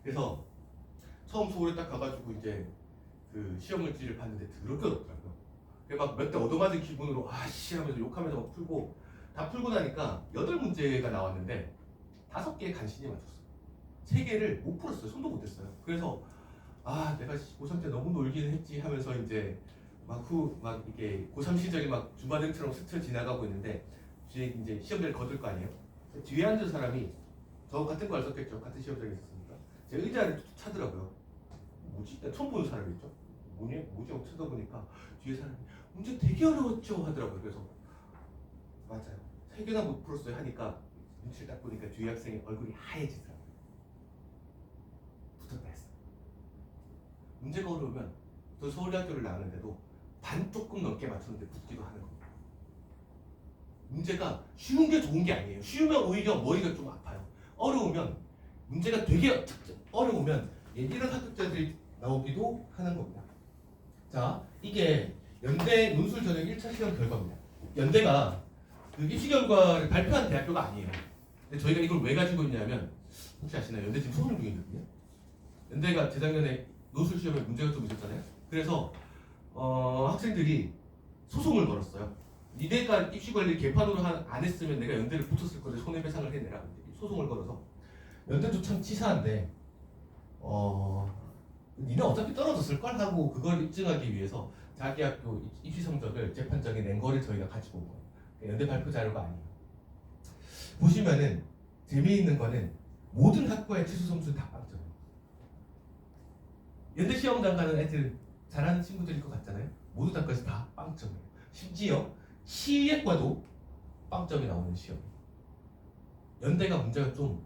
그래서 처음 서울에 딱 가가지고 이제 그 시험 물지를 봤는데 더럽게 어렵더라고요. 막 몇 대 얻어맞은 기분으로 아씨 하면서 욕하면서 막 풀고, 다 풀고 나니까 8문제가 나왔는데 5개 간신히 맞췄어요. 3개를 못 풀었어요. 손도 못 댔어요. 그래서 내가 고3 때 너무 놀기는 했지 하면서 이제 막 이게 고3 시절이 막 주마등처럼 스쳐 지나가고 있는데, 뒤에 이제 시험지를 거둘 거 아니에요? 뒤에 앉은 사람이 저 같은 걸 썼겠죠. 같은 시험장에 있었으니까 제 의자를 차더라고요. 뭐지? 처음 보는 사람이었죠. 뭐지? 하고 쳐다보니까 뒤에 사람이 문제 되게 어려웠죠 하더라고요. 그래서 맞아요. 3개나 못 풀었어요 하니까 눈치를 딱 보니까 뒤에 학생이 얼굴이 하얘지더라고요. 붙었다 했어요. 문제가 어려우면 저 서울대학교를 나왔는데도 반 조금 넘게 맞췄는데 붙기도 하는 겁니다. 문제가 쉬운 게 좋은 게 아니에요. 쉬우면 오히려 머리가 좀 아파요. 어려우면, 문제가 되게 어려우면 이런 합격자들이 나오기도 하는 겁니다. 자, 이게 연대 논술 전형 1차 시험 결과입니다. 연대가 그 입시 결과를 발표한 대학교가 아니에요. 근데 저희가 이걸 왜 가지고 있냐면, 혹시 아시나요? 연대 지금 소송 중이거든요. 연대가 재작년에 논술 시험에 문제가 좀 있었잖아요. 그래서 학생들이 소송을 걸었어요. 니네가 입시관리 개판으로 안 했으면 내가 연대를 붙었을 건데 손해배상을 해내라. 소송을 걸어서, 연대도 참 치사한데 니네 어차피 떨어졌을걸 하고 그걸 입증하기 위해서 자기 학교 입시 성적을 재판장에 낸 거를 저희가 가지고 온 거예요. 연대 발표 자료가 아니에요. 보시면은 재미있는 거는 모든 학과의 치수 점수는 다 빵점이에요. 연대 시험장 가는 애들 잘하는 친구들일 것 같잖아요. 모든 학과에서 다 빵점이에요. 심지어 시예과도 빵점이 나오는 시험이에요. 연대가 문제가 좀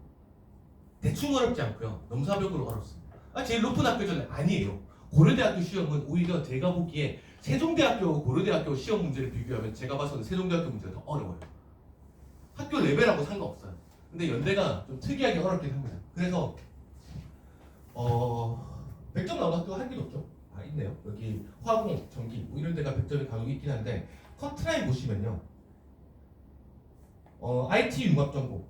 대충 어렵지 않고요. 넘사벽으로 어렵습니다. 제일 높은 학교잖아요. 아니에요. 고려대학교 시험은 오히려 제가 보기에 세종대학교하고 고려대학교 시험 문제를 비교하면 제가 봐서는 세종대학교 문제가 더 어려워요. 학교 레벨하고 상관없어요. 근데 연대가 좀 특이하게 어렵긴 합니다. 그래서 100점 나오는 학교가 한 개도 없죠. 있네요. 여기 화공, 전기 뭐 이런 데가 100점이 간혹 있긴 한데, 커트라인 보시면요. IT 융합전공,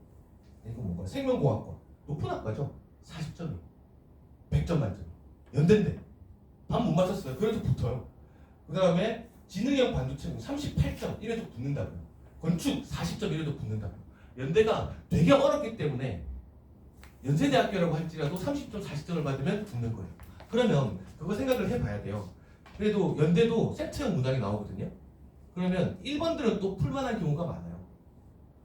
이거 뭔가 생명공학과 높은 학과죠. 40점이 100점 만점. 연대인데 반 못 맞췄어요. 그래도 붙어요. 그 다음에 지능형 반도체 38점 이래도 붙는다고요. 건축 40점 이래도 붙는다고요. 연대가 되게 어렵기 때문에 연세대학교라고 할지라도 30점, 40점을 받으면 붙는 거예요. 그러면 그거 생각을 해봐야 돼요. 그래도 연대도 세트형 문항이 나오거든요. 그러면 1번들은 또 풀만한 경우가 많아요.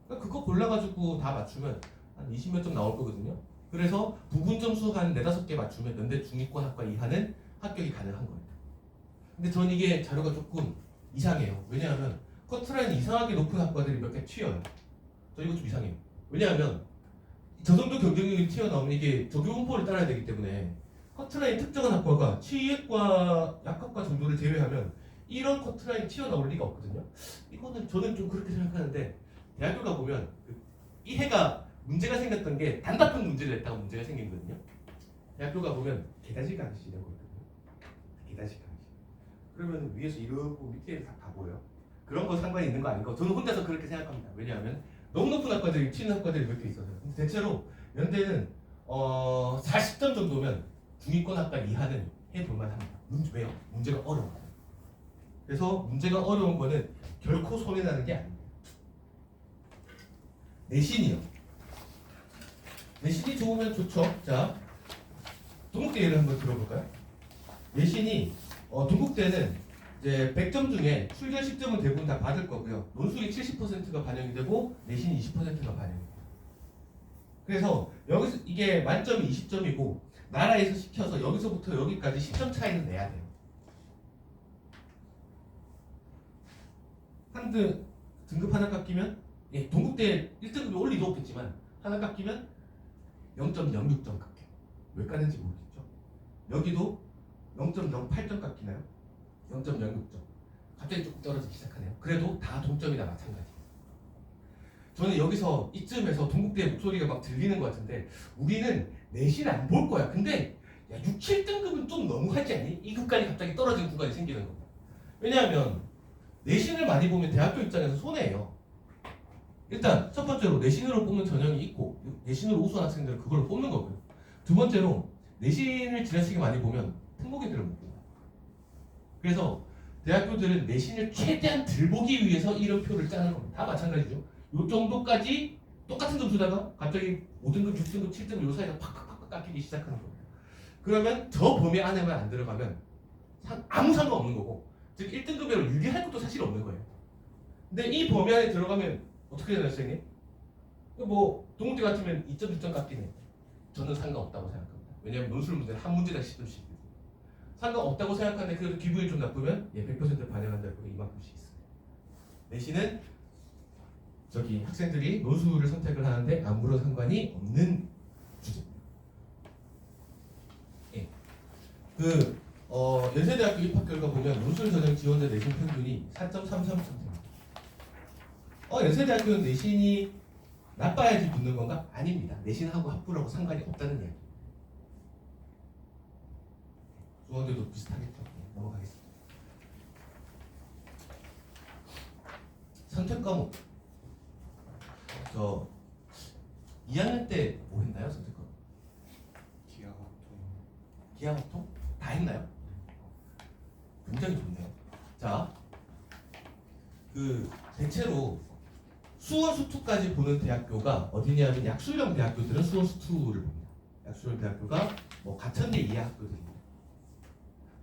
그러니까 그거 골라가지고 다 맞추면 한 20몇 점 나올 거거든요. 그래서 부분 점수 한 4-5개 맞추면 연대 중위권학과 이하는 합격이 가능한 거예요. 근데 전 이게 자료가 조금 이상해요. 왜냐하면 커트라인이 이상하게 높은 학과들이 몇 개 튀어요. 저 이거 좀 이상해요. 왜냐하면 저 정도 경쟁력이 튀어나오면 이게 적용분포를 따라야 되기 때문에 커트라인 특정한 학과가 치의학과, 약학과 정도를 제외하면 이런 커트라인 튀어나올 리가 없거든요. 이거는 저는 좀 그렇게 생각하는데 대학교가 보면 이 해가 문제가 생겼던 게 단답형 문제를 냈다가 문제가 생긴 거거든요. 대학교가 보면 계단식 강의실이라고 있거든요. 계단식 강의실. 그러면 위에서 이러고 밑에 다 보여요. 그런 거 상관이 있는 거 아닌가? 저는 혼자서 그렇게 생각합니다. 왜냐하면 너무 높은 학과들이 튀는 학과들이 몇 개 있어서요. 근데 대체로 연대는 40점 정도면 중위권 학과 이하는 해볼만 합니다. 왜요? 문제가 어려워요. 그래서 문제가 어려운 거는 결코 손해나는 게 아닙니다. 내신이요. 내신이 좋으면 좋죠. 자, 동국대 예를 한번 들어볼까요? 내신이 동국대는 이제 100점 중에 출결 10점은 대부분 다 받을 거고요. 논술이 70%가 반영이 되고 내신이 20%가 반영이 돼요. 그래서 여기서 이게 만점이 20점이고 나라에서 시켜서 여기서부터 여기까지 10점 차이는 내야 돼요. 한 등급 하나 깎이면 동국대 1등급이 올 리도 없겠지만 하나 깎이면 0.06점 깎여요. 왜 깎는지 모르겠죠. 여기도 0.08점 깎이나요? 0.06점. 갑자기 조금 떨어지기 시작하네요. 그래도 다 동점이나 마찬가지예요. 저는 여기서 이쯤에서 동국대의 목소리가 막 들리는 것 같은데 우리는 내신 안 볼 거야. 근데 야, 6, 7등급은 좀 너무하지 않니? 이 급까지 갑자기 떨어지는 구간이 생기는 겁니다. 왜냐하면 내신을 많이 보면 대학교 입장에서 손해예요. 일단 첫 번째로 내신으로 뽑는 전형이 있고 내신으로 우수한 학생들은 그걸 뽑는 거고요. 두 번째로 내신을 지나치게 많이 보면 특목이들을 못 뽑아요. 그래서 대학교들은 내신을 최대한 덜 보기 위해서 이름표를 짜는 겁니다. 다 마찬가지죠. 요 정도까지 똑같은 점수다가 갑자기 5등급, 6등급, 7등급 요 사이가 팍팍팍 깎이기 시작하는 겁니다. 그러면 저 범위 안에만 안 들어가면 아무 상관없는 거고 즉 1등급으로 유리할 것도 사실 없는 거예요. 근데 이 범위 안에 들어가면 어떻게 되나요, 선생님? 뭐 동국대 같으면 2.2점 깎이네. 저는 상관없다고 생각합니다. 왜냐하면 논술 문제는 한 문제당 10점씩 상관없다고 생각하는데 그래도 기분이 좀 나쁘면 100% 반영한다고 이만큼씩 있습니다. 내신은 저기 학생들이 논술을 선택을 하는데 아무런 상관이 없는 주제입니다. 예. 연세대학교 입학 결과 보면 논술 전형 지원자 내신 평균이 4.33%입니다. 연세대학교는 내신이 나빠야지 붙는 건가? 아닙니다. 내신하고 학부라고 상관이 없다는 이야기. 중원대도 비슷하겠죠. 넘어가겠습니다. 선택 과목. 저 2학년 때 뭐 했나요? 선택 과목? 기하학통? 다 했나요? 굉장히 좋네요. 자, 대체로 수원 수투까지 보는 대학교가 어디냐면 약술형 대학교들은 수원 수투를 봅니다. 약술형 대학교가 뭐 가천대 이하 학교들입니다.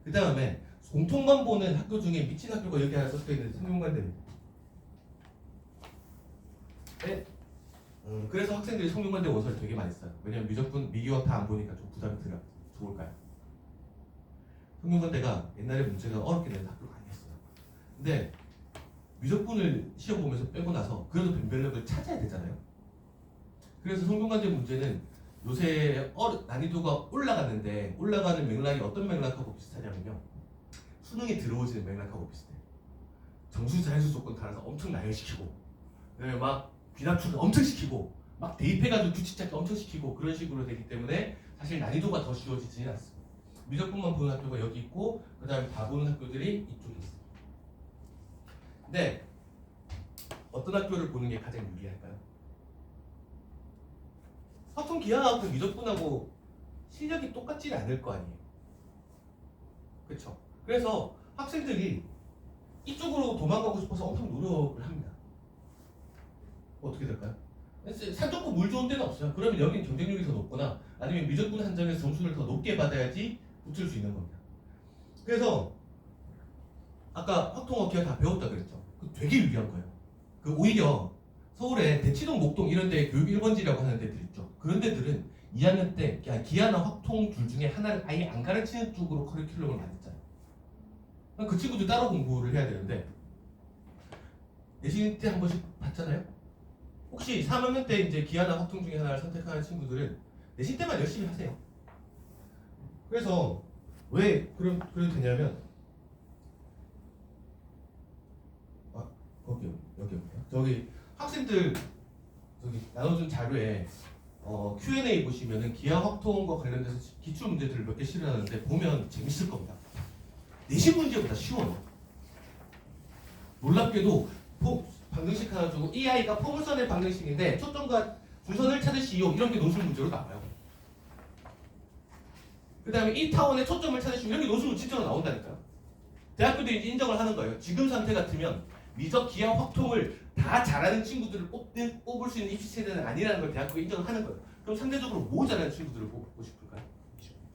그 다음에 공통만 보는 학교 중에 미친 학교가 여기 하나 써져 있는데 성균관대입니다. 네. 그래서 학생들이 성균관대 원서를 되게 많이 써요. 왜냐면 미적분, 미기업 다 안 보니까 좀 부담이 들어요. 좋을까요? 성균관대가 옛날에 문제가 어렵게 내는 학교가 아니었어요. 근데 미적분을 시험 보면서 빼고 나서 그래도 변별력을 찾아야 되잖아요. 그래서 성균관대 문제는 요새 난이도가 올라갔는데 올라가는 맥락이 어떤 맥락하고 비슷하냐면요. 수능에 들어오지는 맥락하고 비슷해요. 정수 자연수 조건 따라서 엄청 나열시키고 막 비납출을 엄청 시키고 막 대입해가지고 규칙 찾기 엄청 시키고 그런 식으로 되기 때문에 사실 난이도가 더 쉬워지지는 않습니다. 미적분만 보는 학교가 여기 있고 그 다음에 다 보는 학교들이 이쪽에 있습니다. 근데 어떤 학교를 보는 게 가장 유리할까요? 보통 기하학교 미적분하고 실력이 똑같지는 않을 거 아니에요. 그렇죠? 그래서 학생들이 이쪽으로 도망가고 싶어서 엄청 노력을 합니다. 어떻게 될까요? 산 좋고 물 좋은 데는 없어요. 그러면 여기는 경쟁력이 더 높거나 아니면 미적분 한정에서 점수를 더 높게 받아야지 붙을 수 있는 겁니다. 그래서 아까 확통어키가 다 배웠다 그랬죠. 되게 유리한 거예요. 오히려 서울에 대치동, 목동 이런 데 교육 1번지라고 하는 데들 있죠. 그런 데들은 2학년 때 기아나 확통 둘 중에 하나를 아예 안 가르치는 쪽으로 커리큘럼을 만들잖아요. 그 친구들 따로 공부를 해야 되는데 내신 때 한 번씩 봤잖아요. 혹시 3학년 때 이제 기아나 확통 중에 하나를 선택하는 친구들은 내신 때만 열심히 하세요. 그래서 왜 그래도 되냐면 여기요. 저기 학생들 저기 나눠준 자료에 Q&A 보시면은 기하 확통과 관련돼서 기출 문제들을 몇 개 실어놨는데 보면 재밌을 겁니다. 내신 문제보다 쉬워요. 놀랍게도 방정식 하나 주고 이 아이가 포물선의 방정식인데 초점과 중선을 찾으시오 이런 게 노출 문제로 나와요. 그 다음에 이 타원의 초점을 찾으시오 이런 게 노출 진짜로 나온다니까요. 대학교도 이제 인정을 하는 거예요. 지금 상태 같으면 미적 기하 확통을 다 잘하는 친구들을 뽑을 수 있는 입시 세대는 아니라는 걸 대학교가 인정을 하는 거예요. 그럼 상대적으로 뭐 잘하는 친구들을 뽑고 싶을까요?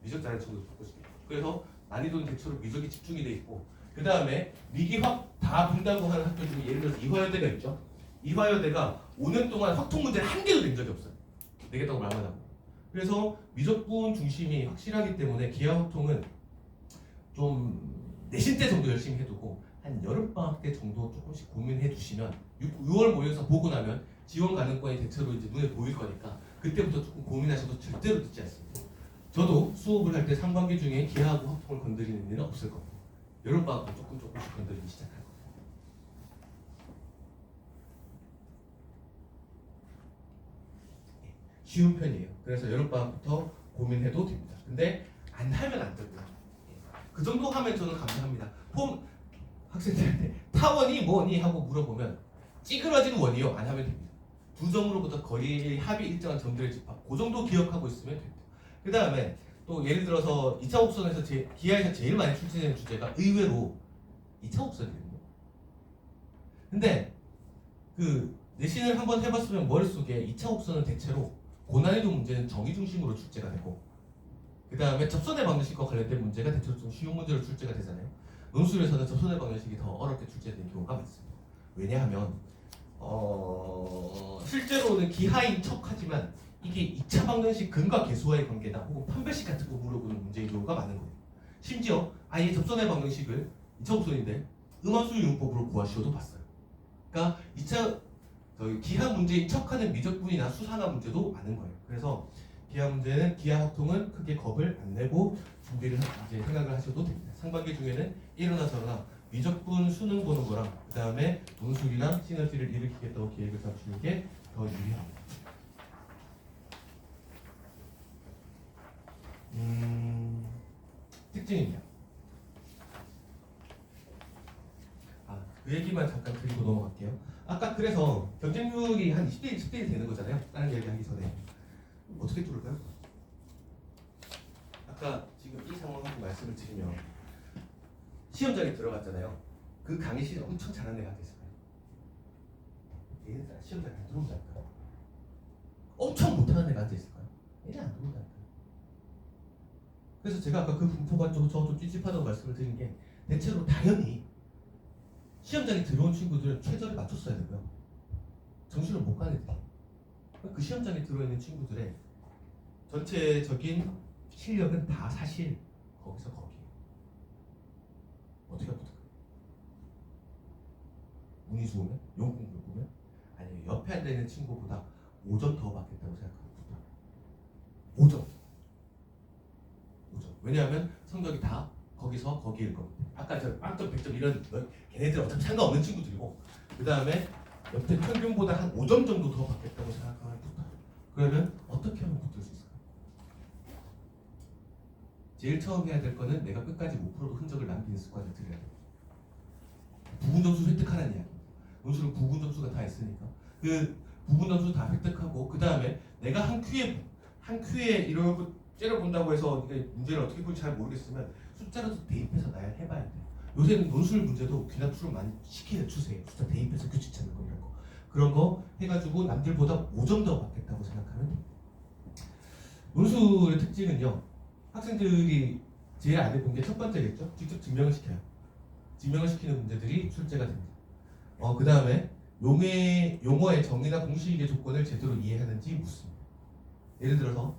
미적 잘하는 친구들을 뽑고 싶어요. 그래서 난이도는 대체로 미적이 집중이 돼 있고 그 다음에 미기확 다 분담고 하는 학교 중에 예를 들어서 이화여대가 있죠. 이화여대가 5년 동안 확통 문제를 한 개도 낸 적이 없어요. 내겠다고 말만 하고. 그래서 미적분 중심이 확실하기 때문에 기하 확통은 좀 내신 때 정도 열심히 해두고 한 여름방학 때 정도 조금씩 고민해 두시면 6월 모여서 보고 나면 지원 가능성이 대체로 이제 눈에 보일 거니까 그때부터 조금 고민하셔도 절대로 늦지 않습니다. 저도 수업을 할 때 3관계 중에 기하하고 확통을 건드리는 일은 없을 겁니다. 여름방학 때 조금씩 건드리기 시작할 겁니다. 쉬운 편이에요. 그래서 여름방학부터 고민해도 됩니다. 근데 안 하면 안 되고요. 그 정도 하면 저는 감사합니다. 학생들한테 타원이 뭐니 하고 물어보면 찌그러진 원이요 안 하면 됩니다. 두 점으로부터 거리 합이 일정한 점들의 집합 그 정도 기억하고 있으면 됩니다. 그 다음에 또 예를 들어서 2차 곡선에서 기하에서 제일 많이 출제되는 주제가 의외로 2차 곡선이거든요. 근데 그 내신을 한번 해봤으면 머릿속에 2차 곡선은 대체로 고난이도 문제는 정의 중심으로 출제가 되고 그 다음에 접선의 방정식과 관련된 문제가 대체로 좀 쉬운 문제로 출제가 되잖아요. 논술에서는 접선의 방정식이 더 어렵게 출제되는 경우가 많습니다. 왜냐하면 실제로는 기하인 척하지만 이게 2차 방정식 근과 계수와의 관계나 혹은 판별식 같은 거 물어보는 문제인 경우가 많은 거예요. 심지어 아예 접선의 방정식을 2차 곡선인데 음함수 융법으로 구하시오도 봤어요. 그러니까 2차 기하 문제인 척하는 미적분이나 수산화 문제도 많은 거예요. 그래서 기하 문제는 기하 확통은 크게 겁을 안 내고 준비를 이제 생각을 하셔도 됩니다. 상반기 중에는 이러나 저러나 미적분 수능 보는 거랑 그 다음에 논술이랑 시너지를 일으키겠다고 계획을 잡으시는 게 더 유리합니다. 특징입니다. 그 얘기만 잠깐 드리고 넘어갈게요. 아까 그래서 경쟁률이 한 20대 1, 10대 1 되는 거잖아요. 다른 얘기 하기 전에. 어떻게 뚫을까요? 아까 지금 이 상황하고 말씀을 드리면 시험장에 들어갔잖아요. 그 강의실 엄청 잘하는 애가 됐어요. 얘는 시험장에 안 들어온다니까. 엄청 못하는 애가 앉아있을까요? 얘는 안 들어온다니까. 그래서 제가 아까 그 분포가 좀 찝찝하다고 말씀을 드린 게 대체로 당연히 시험장에 들어온 친구들은 최저를 맞췄어야 되고요. 정시를 못 가는 애들. 그 시험장에 들어있는 친구들의 전체적인 실력은 다 사실 거기서 거기에요. 어떻게 붙을까요? 운이 좋으면? 용공을 보면? 아니면 옆에 앉아있는 친구보다 5점 더 받겠다고 생각하면 붙어요. 5점. 왜냐하면 성적이 다 거기서 거기일 겁니다. 아까 저 빵점 100점 이런 걔네들 어차피 상관없는 친구들이고 그 다음에 옆에 평균보다 한 5점 정도 더 받겠다고 생각하면 붙어요. 그러면 어떻게 하면 붙을 수 있을까요? 제일 처음 해야 될 거는 내가 끝까지 못 풀어도 흔적을 남기는 습관을 들여야 돼요. 부분 점수 획득하라는 이야기입니다. 논술은 부분 점수가 다 있으니까 그 부분 점수 다 획득하고 그 다음에 내가 한 큐에 이러고 째려본다고 해서 문제를 어떻게 풀지 잘 모르겠으면 숫자라도 대입해서 나야 해봐야 돼요. 요새는 논술 문제도 귀납 수를 많이 시키는 추세예요. 숫자 대입해서 규칙 찾는 거 이런 거. 그런 거 해가지고 남들보다 5점 더 받겠다고 생각하면 돼요. 논술의 특징은요. 학생들이 제일 안 해본 게 첫 번째겠죠. 직접 증명을 시켜요. 증명을 시키는 문제들이 출제가 됩니다. 그 다음에 용어의 정의나 공식의 조건을 제대로 이해하는지 묻습니다. 예를 들어서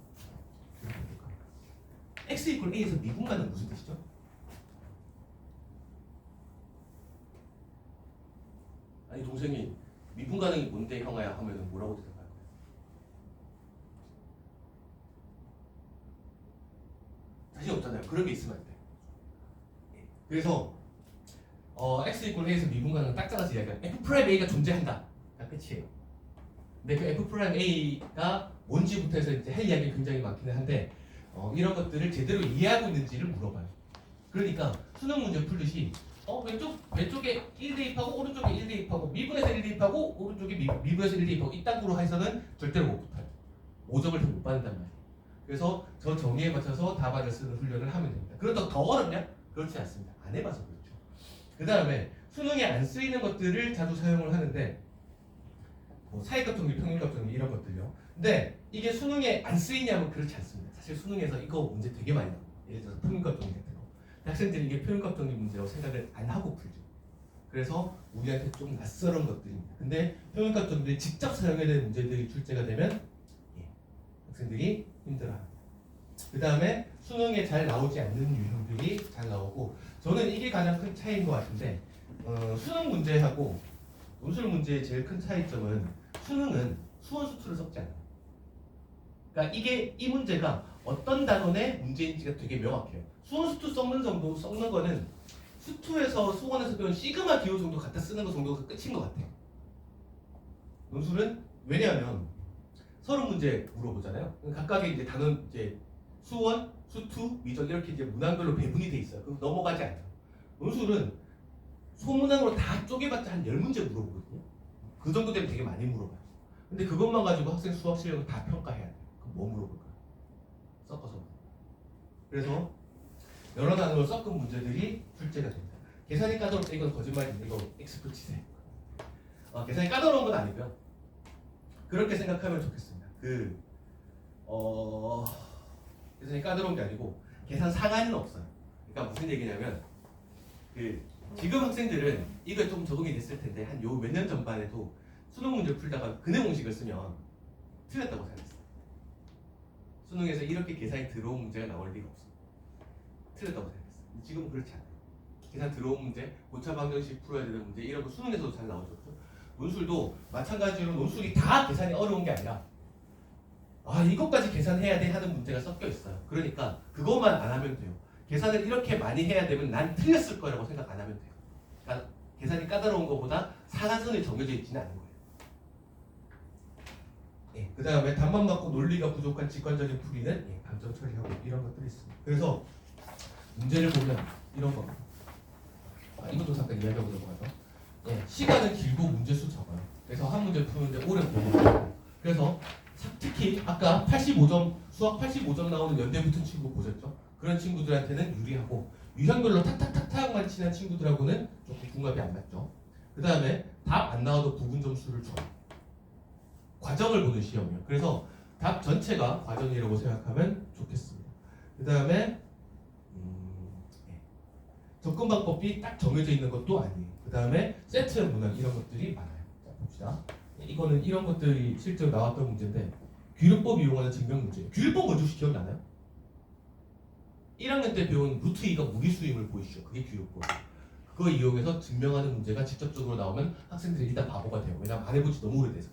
x = a에서 미분가는 무슨 뜻이죠? 아니 동생이 미분가능이 뭔데 형아야 하면은 뭐라고 대답할까요? 자신 없잖아요. 그런 게 있으면 안 돼요. 그래서 x = a에서 미분가능 딱 잘라서 이야기하면 f'a가 존재한다. 다 끝이에요. 근데 그 f'a가 뭔지부터 해서 이제 할 이야기가 굉장히 많기는 한데 이런 것들을 제대로 이해하고 있는지를 물어봐요. 그러니까 수능 문제 풀듯이 왼쪽에 1 대입하고 오른쪽에 1 대입하고 미분에서 1 대입하고 오른쪽에 미분에서 1 대입하고 이딴구로 해서는 절대로 못 붙어요. 5점을 더 못 받는단 말이에요. 그래서 저 정의에 맞춰서 답안을 쓰는 훈련을 하면 됩니다. 그렇다고 더 어렵냐? 그렇지 않습니다. 안 해봐서 그렇죠. 그 다음에 수능에 안 쓰이는 것들을 자주 사용을 하는데 사이값 정리, 평균값 정리 이런 것들요. 근데 이게 수능에 안 쓰이냐면 그렇지 않습니다. 사실 수능에서 이거 문제 되게 많이 나와요. 예를 들어서 평균값 정리 같은 거. 학생들이 이게 표현값 정리 문제라고 생각을 안 하고 풀죠. 그래서 우리한테 좀 낯설은 것들입니다. 근데 표현값 정리를 직접 사용해야 되는 문제들이 출제가 되면 학생들이 힘들어합니다. 그 다음에 수능에 잘 나오지 않는 유형들이 잘 나오고 저는 이게 가장 큰 차이인 것 같은데 수능 문제하고 논술 문제의 제일 큰 차이점은 수능은 수원 수투를 섞지 않아요. 그러니까 이 문제가 어떤 단원의 문제인지가 되게 명확해요. 수원 수투 섞는 거는 수투에서 수원에서 배운 시그마 기호 정도 갖다 쓰는 거 정도가 끝인 것 같아요. 논술은 왜냐하면 서른 문제 물어보잖아요. 각각의 이제 단원 이제 수원, 수투, 미적 이렇게 이제 문항별로 배분이 돼 있어요. 그럼 넘어가지 않아요. 논술은 소문항으로 다 쪼개봤자 한 10문제 물어보거든요. 그 정도 되면 되게 많이 물어봐요. 근데 그것만 가지고 학생 수학 실력을 다 평가해야 돼요. 그럼 뭐 물어볼까요? 섞어서. 그래서 여러 단어로 섞은 문제들이 출제가 됩니다. 계산이 까다롭다 이건 거짓말인데 이거 X표 치세요. 계산이 까다로운 건 아니고요. 그렇게 생각하면 좋겠습니다. 계산이 까다로운 게 아니고 계산 상한은 없어요. 그러니까 무슨 얘기냐면 지금 학생들은 이거 좀 적응이 됐을 텐데 한 요 몇 년 전만 해도 수능 문제 풀다가 근해 공식을 쓰면 틀렸다고 생각했어요. 수능에서 이렇게 계산이 들어온 문제가 나올 리가 없어요. 틀렸다고 생각했어요. 지금은 그렇지 않아요. 계산 들어온 문제, 고차 방정식 풀어야 되는 문제 이런 거 수능에서도 잘 나오죠. 논술도 마찬가지로 논술이 다 계산이 어려운 게 아니라 이것까지 계산해야 돼 하는 문제가 섞여 있어요. 그러니까 그것만 안 하면 돼요. 계산을 이렇게 많이 해야 되면 난 틀렸을 거라고 생각 안 하면 돼요. 그러니까 계산이 까다로운 것보다 상한선이 정해져 있지는 않은 거예요. 그 다음에 답만 맞고 논리가 부족한 직관적인 풀이는 감점 처리하고 이런 것들이 있습니다. 그래서 문제를 보면 이런 겁니다. 이것도 잠깐 이야기해보도록 하죠. 시간은 길고 문제수 적어요. 그래서 한 문제 푸는데 오래 걸리고 그래서 특히 아까 85점 수학 85점 나오는 연대 붙은 친구 보셨죠? 그런 친구들한테는 유리하고 유형별로 탁탁탁탁만 친한 친구들하고는 조금 궁합이 안 맞죠. 그 다음에 답 안 나와도 부분 점수를 줘요. 과정을 보는 시험이에요. 그래서 답 전체가 과정이라고 생각하면 좋겠습니다. 그 다음에 접근 방법이 딱 정해져 있는 것도 아니에요. 그 다음에 세트 문항 이런 것들이 많아요. 자 봅시다. 이거는 이런 것들이 실제로 나왔던 문제인데 규율법 이용하는 증명 문제예요. 규율법 먼저 혹시 기억나나요? 1학년 때 배운 루트 2가 무리수임을 보이시죠? 그게 규율법. 그거 이용해서 증명하는 문제가 직접적으로 나오면 학생들이 일단 바보가 돼요. 왜냐하면 안 해본 지 너무 오래돼서.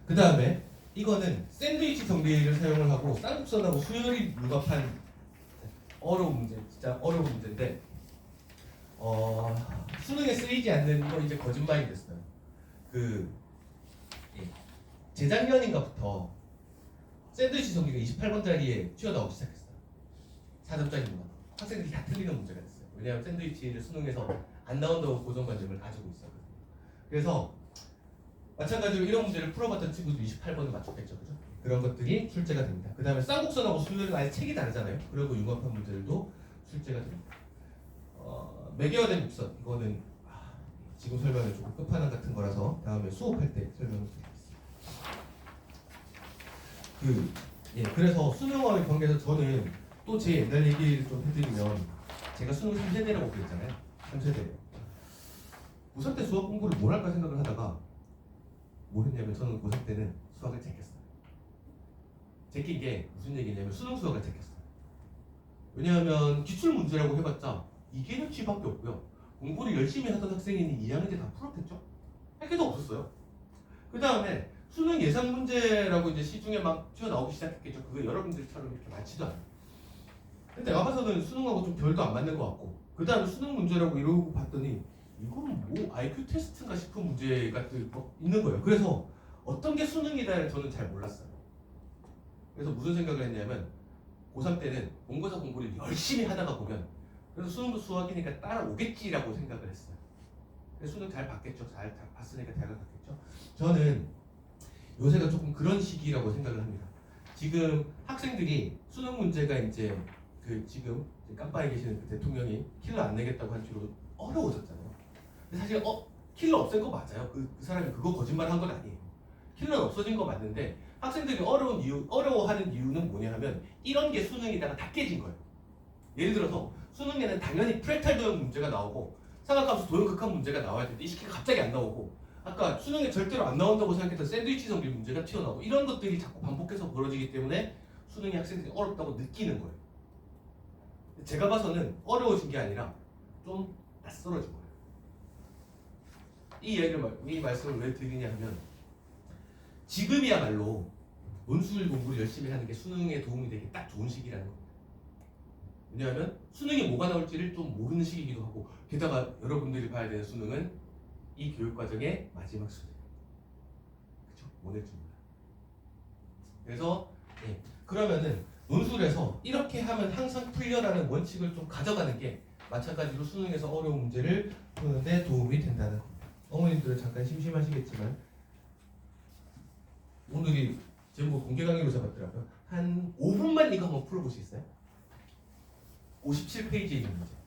그 다음에 이거는 샌드위치 정리를 사용을 하고 쌍곡선하고 수열이 융합한 어려운 문제, 진짜 어려운 문제인데 수능에 쓰이지 않는 이거 이제 거짓말이 됐어요. 재작년인가부터 샌드위치 정리가 28번짜리에 튀어나오기 시작했어요. 4점짜리 문항. 학생들이 다 틀리는 문제가 됐어요. 왜냐하면 샌드위치를 수능에서 안 나온다고 고정관념을 가지고 있었거든요. 그래서 마찬가지로 이런 문제를 풀어봤던 친구도 28번을 맞췄겠죠. 그죠? 그런 것들이 출제가 됩니다. 그 다음에 쌍곡선하고 수열은 아예 책이 다르잖아요. 그리고 융합한 문제들도 출제가 됩니다. 매개화된 곡선 이거는 지금 설명은 조금 끝판왕 같은 거라서 다음에 수업할 때 설명드리겠습니다. 그래서 수능과의 관계에서 저는 또 제 옛날 얘기를 좀 해드리면 제가 수능 3세대라고 그랬잖아요. 3세대. 고3 때 수학 공부를 뭘 할까 생각을 하다가 뭘 했냐면 저는 고3 때는 수학을 제꼈어요. 제낀 게 무슨 얘기냐면 수능 수학을 제꼈어요. 왜냐하면 기출 문제라고 해봤자 2개년치밖에 없고요. 공부를 열심히 하던 학생이니 2학년 때 다 풀었겠죠? 할 게도 없었어요. 그 다음에 수능 예상 문제라고 이제 시중에 막 튀어나오기 시작했겠죠. 그게 여러분들처럼 이렇게 많지도 않아요. 근데 내가 봐서는 수능하고 좀 별도 안 맞는 것 같고, 그 다음에 수능 문제라고 이러고 봤더니 이건 뭐 IQ 테스트인가 싶은 문제가 있는 거예요. 그래서 어떤 게 수능이다 저는 잘 몰랐어요. 그래서 무슨 생각을 했냐면 고3 때는 본고사 공부를 열심히 하다가 보면 그래서 수능도 수학이니까 따라오겠지라고 생각을 했어요. 그래서 수능 잘 봤겠죠. 잘 봤으니까 대학을 갔겠죠. 저는 요새가 조금 그런 시기라고 생각을 합니다. 지금 학생들이 수능 문제가 이제 지금 깜빵에 계시는 그 대통령이 킬러 안 내겠다고 한 뒤로 어려워졌잖아요. 근데 사실 킬러 없앤 거 맞아요. 그 사람이 그거 거짓말 한 건 아니에요. 킬러는 없어진 거 맞는데 학생들이 어려워하는 이유는 뭐냐 하면 이런 게 수능에다가 다 깨진 거예요. 예를 들어서 수능에는 당연히 프랙탈 도형 문제가 나오고 삼각함수 도형 극한 문제가 나와야 되는데 이 시기가 갑자기 안 나오고 아까 수능에 절대로 안 나온다고 생각했던 샌드위치 성질 문제가 튀어나오고 이런 것들이 자꾸 반복해서 벌어지기 때문에 수능이 학생들이 어렵다고 느끼는 거예요. 제가 봐서는 어려워진 게 아니라 좀 낯설어진 거예요. 이 말씀을 왜 드리냐 하면 지금이야말로 논술 공부를 열심히 하는 게 수능에 도움이 되기 딱 좋은 시기라는 겁니다. 왜냐하면 수능에 뭐가 나올지를 좀 모르는 시기이기도 하고 게다가 여러분들이 봐야 되는 수능은 이 교육과정의 마지막 수능. 그쵸? 뭐 낼지 몰라. 그래서 그러면은 논술에서 이렇게 하면 항상 풀려라는 원칙을 좀 가져가는 게 마찬가지로 수능에서 어려운 문제를 푸는데 도움이 된다는 겁니다. 어머님들은 잠깐 심심하시겠지만 오늘이 제목 공개 강의로 잡았더라고요. 한 5분만 이거 한번 풀어볼 수 있어요? 57페이지에 있는 문제.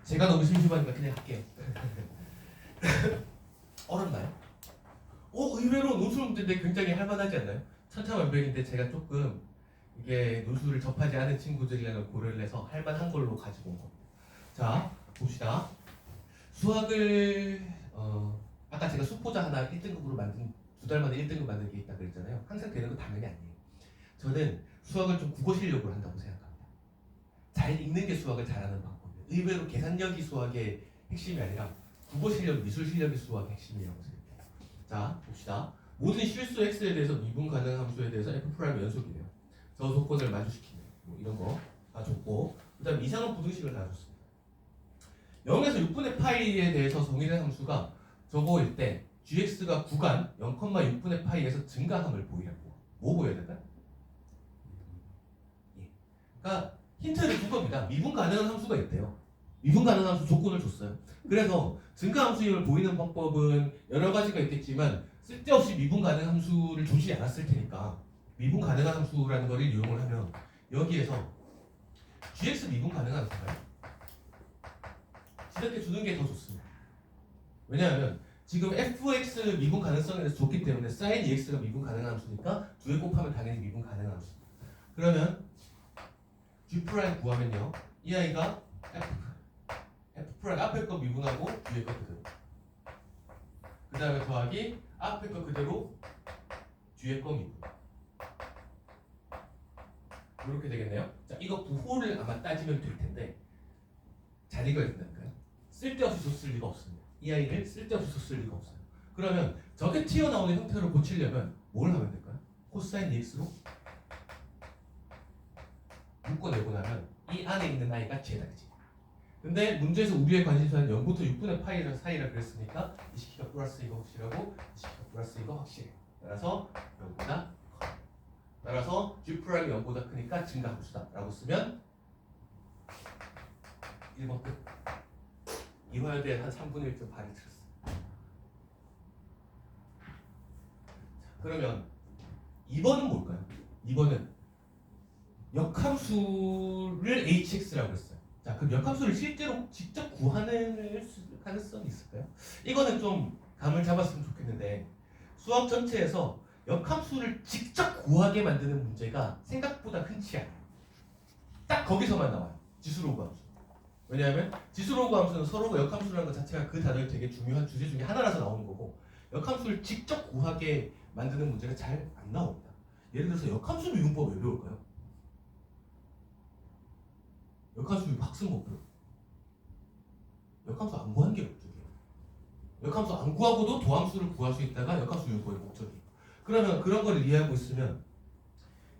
제가 너무 심심하니까 그냥 할게요. 어렵나요? 의외로 논술 문제인데 굉장히 할만하지 않나요? 천차만별인데 제가 조금 이게 논술을 접하지 않은 친구들이랑 고려를 해서 할만한 걸로 가지고 온 겁니다. 자, 봅시다. 수학을 아까 제가 수포자 하나 1등급으로 만든 2달 만에 1등급 만든 게 있다 그랬잖아요. 항상 되는 건 당연히 아니에요. 저는 수학을 좀 국어 실력으로 한다고 생각합니다. 잘 읽는 게 수학을 잘하는 방법이에요. 의외로 계산력이 수학의 핵심이 아니라 국어 실력, 미술 실력이 수학의 핵심이라고 생각해요. 자, 봅시다. 모든 실수 x에 대해서 미분 가능 함수에 대해서 f 프라임 연속이래요. 저 조건을 만족시키는 뭐 이런 거 다 줬고, 그다음 이상한 부등식을 다 줬습니다. 0에서 6분의 파이에 대해서 성인의 함수가 저거일 때 gx가 구간 0,6분의 파이에서 증가함을 보이라고. 뭐 보여야 될까요? 그러니까 힌트를 준 겁니다. 미분 가능한 함수가 있대요. 미분 가능한 함수 조건을 줬어요. 그래서 증가 함수임을 보이는 방법은 여러 가지가 있겠지만 쓸데없이 미분 가능 함수를 주지 않았을 테니까 미분 가능한 함수라는 걸 이용을 하면 여기에서 gx 미분 가능한 함수가요? 이렇게 주는 게 더 좋습니다. 왜냐하면 지금 fx 미분 가능성에 대해서 줬기 때문에 sin ex가 미분 가능한 함수니까 두 개 곱하면 당연히 미분 가능한 함수. 그러면 g 프라임 구하면요, 이 아이가 f 프라임 앞에 거 미분하고 뒤에 거 그대로. 그 다음에 더하기 앞에 거 그대로 뒤에 거 미분. 이렇게 되겠네요. 자, 이거 부호를 아마 따지면 될 텐데 잘 읽어야 된다니까요. 쓸데없이 줬을 리가 없습니다. 이 아이를 쓸데없이 줬을 리가 없어요. 그러면 저게 튀어나오는 형태로 고치려면 뭘 하면 될까요? 코사인 x로 묶어내고 나면 이 안에 있는 아이가 제다지. 근데 문제에서 우리의 관심사는 0부터 6분의 파이 사이라 그랬으니까 이 시키가 플러스 이거 확실하고 이 시키가 플러스 이거 확실해요. 따라서 0보다 커요. 따라서 g 프라임 0보다 크니까 증가함수다 라고 쓰면 1번 끝. 이화여대 한 3분의 1쯤 발이 틀었어요. 그러면 2번은 뭘까요? 2번은 역함수를 hx라고 했어요. 자, 그럼 역함수를 실제로 직접 구하는 가능성이 있을까요? 이거는 좀 감을 잡았으면 좋겠는데 수학 전체에서 역함수를 직접 구하게 만드는 문제가 생각보다 흔치 않아요. 딱 거기서만 나와요. 지수로그 함수. 왜냐하면 지수로그 함수는 서로가 역함수라는 것 자체가 그 단어에 되게 중요한 주제 중에 하나라서 나오는 거고 역함수를 직접 구하게 만드는 문제가 잘 안 나옵니다. 예를 들어서 역함수 미분법 왜 배울까요? 역함수 미분 학습 목표. 역함수 안 구하는 게 목적이에요. 역함수 안 구하고도 도함수를 구할 수 있다가 역함수 미분법의 목적이에요. 그러면 그런 걸 이해하고 있으면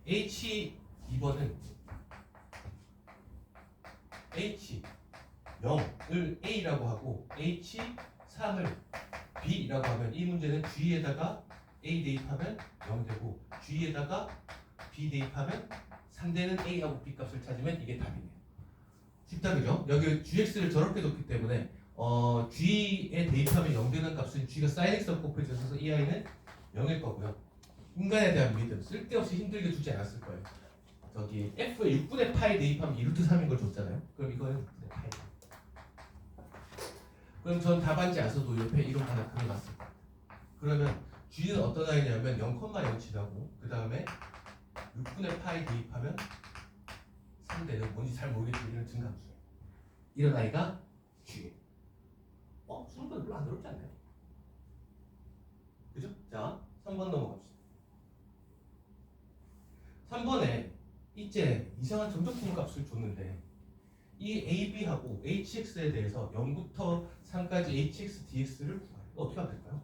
H2번은 H0을 A라고 하고 H3을 B라고 하면 이 문제는 G에다가 A 대입하면 0 되고 G에다가 B 대입하면 3되는 A하고 B 값을 찾으면 이게 답이네요. 쉽다 그죠? 여기 GX를 저렇게 뒀기 때문에 G에 대입하면 0 되는 값은 G가 sin X가 곱해져서 이 아이는 0일 거고요. 인간에 대한 믿음 쓸데없이 힘들게 주지 않았을 거예요. 저기 F에 6분의 파이 대입하면 2루트 3인 걸 줬잖아요. 그럼 이거는 6분의 파이. 그럼 전 답안지 안 써도 옆에 이름 하나 그려놨을 거예요. 그러면 G는 어떤 아이냐면 0,07하고 그 다음에 6분의 파이 대입하면 3대는 뭔지 잘 모르겠지만 이런 증가함수예요. 이런 아이가 G. 수능보다 별로 안 어렵지 않나요? 그죠? 자, 3번 넘어갑시다. 3번에 이제 이상한 점적분 값을 줬는데 이 AB하고 HX에 대해서 0부터 3까지 HX, DX를 구해요. 어떻게 하면 될까요?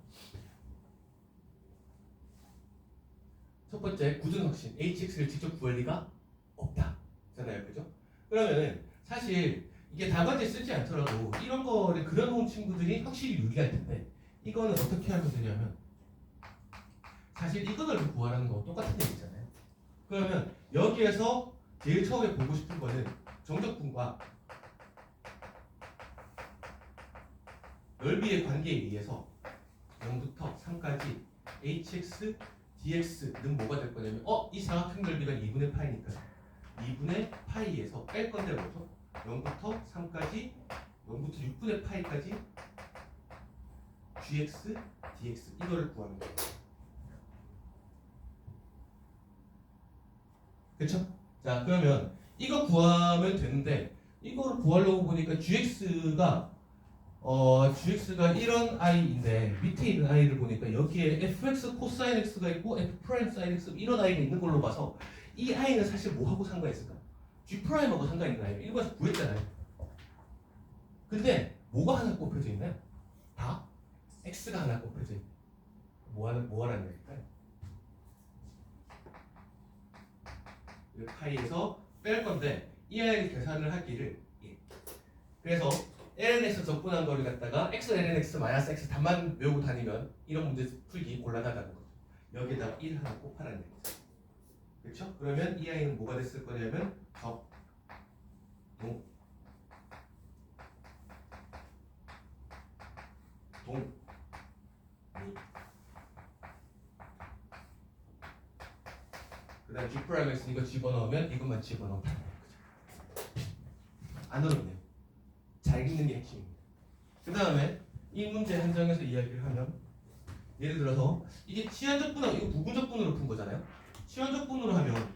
첫 번째, 굳은 확신. HX를 직접 구할 리가 없다. 잖아요. 그죠? 그러면은 사실 이게 답안지에 쓰지 않더라도 이런 거를 그려놓은 친구들이 확실히 유리할 텐데 이거는 어떻게 하면 되냐면 사실 이거를 구하라는 거 똑같은 얘기잖아요. 그러면 여기에서 제일 처음에 보고 싶은 거는 정적분과 넓이의 관계에 의해서 0부터 3까지 hx, dx는 뭐가 될 거냐면 이 사각형 넓이가 2분의 파이니까 2분의 파이에서 뺄 건데 뭐죠? 0부터 3까지 0부터 6분의 파이까지 gx, dx 이거를 구하는 거예요. 그쵸? 자, 그러면 이거 구하면 되는데 이거를 구하려고 보니까 gx가 이런 i인데 밑에 있는 i를 보니까 여기에 fx 코사인 x가 있고 f 프라임 사인 x 이런 i가 있는 걸로 봐서 이 i는 사실 뭐하고 상관 있을까? g 프라임하고 상관 있는 i를 일반에서 구했잖아요. 근데 뭐가 하나 꼽혀져 있나요? 다 x가 하나 곱해져 있고 뭐 하라는 얘기일까요? 이 파이에서 뺄 건데 이 아이를 계산을 하기를 그래서 lnx 적분한 거를 갖다가 x lnx 마이너스 x 답만 외우고 다니면 이런 문제 풀기 곤란하다는 거죠. 여기에다가 1 하나 곱하라는 얘기죠. 그렇죠? 그러면 이 아이는 뭐가 됐을 거냐면 동 그 다음 G 프라임에서 이거 집어넣으면 이것만 집어넣으면 안 어렵네요. 잘 읽는 게 핵심입니다. 그 다음에 이 문제 한정에서 이야기를 하면 예를 들어서 이게 치환적분하고 이거 부분적분으로 푼 거잖아요. 치환적분으로 하면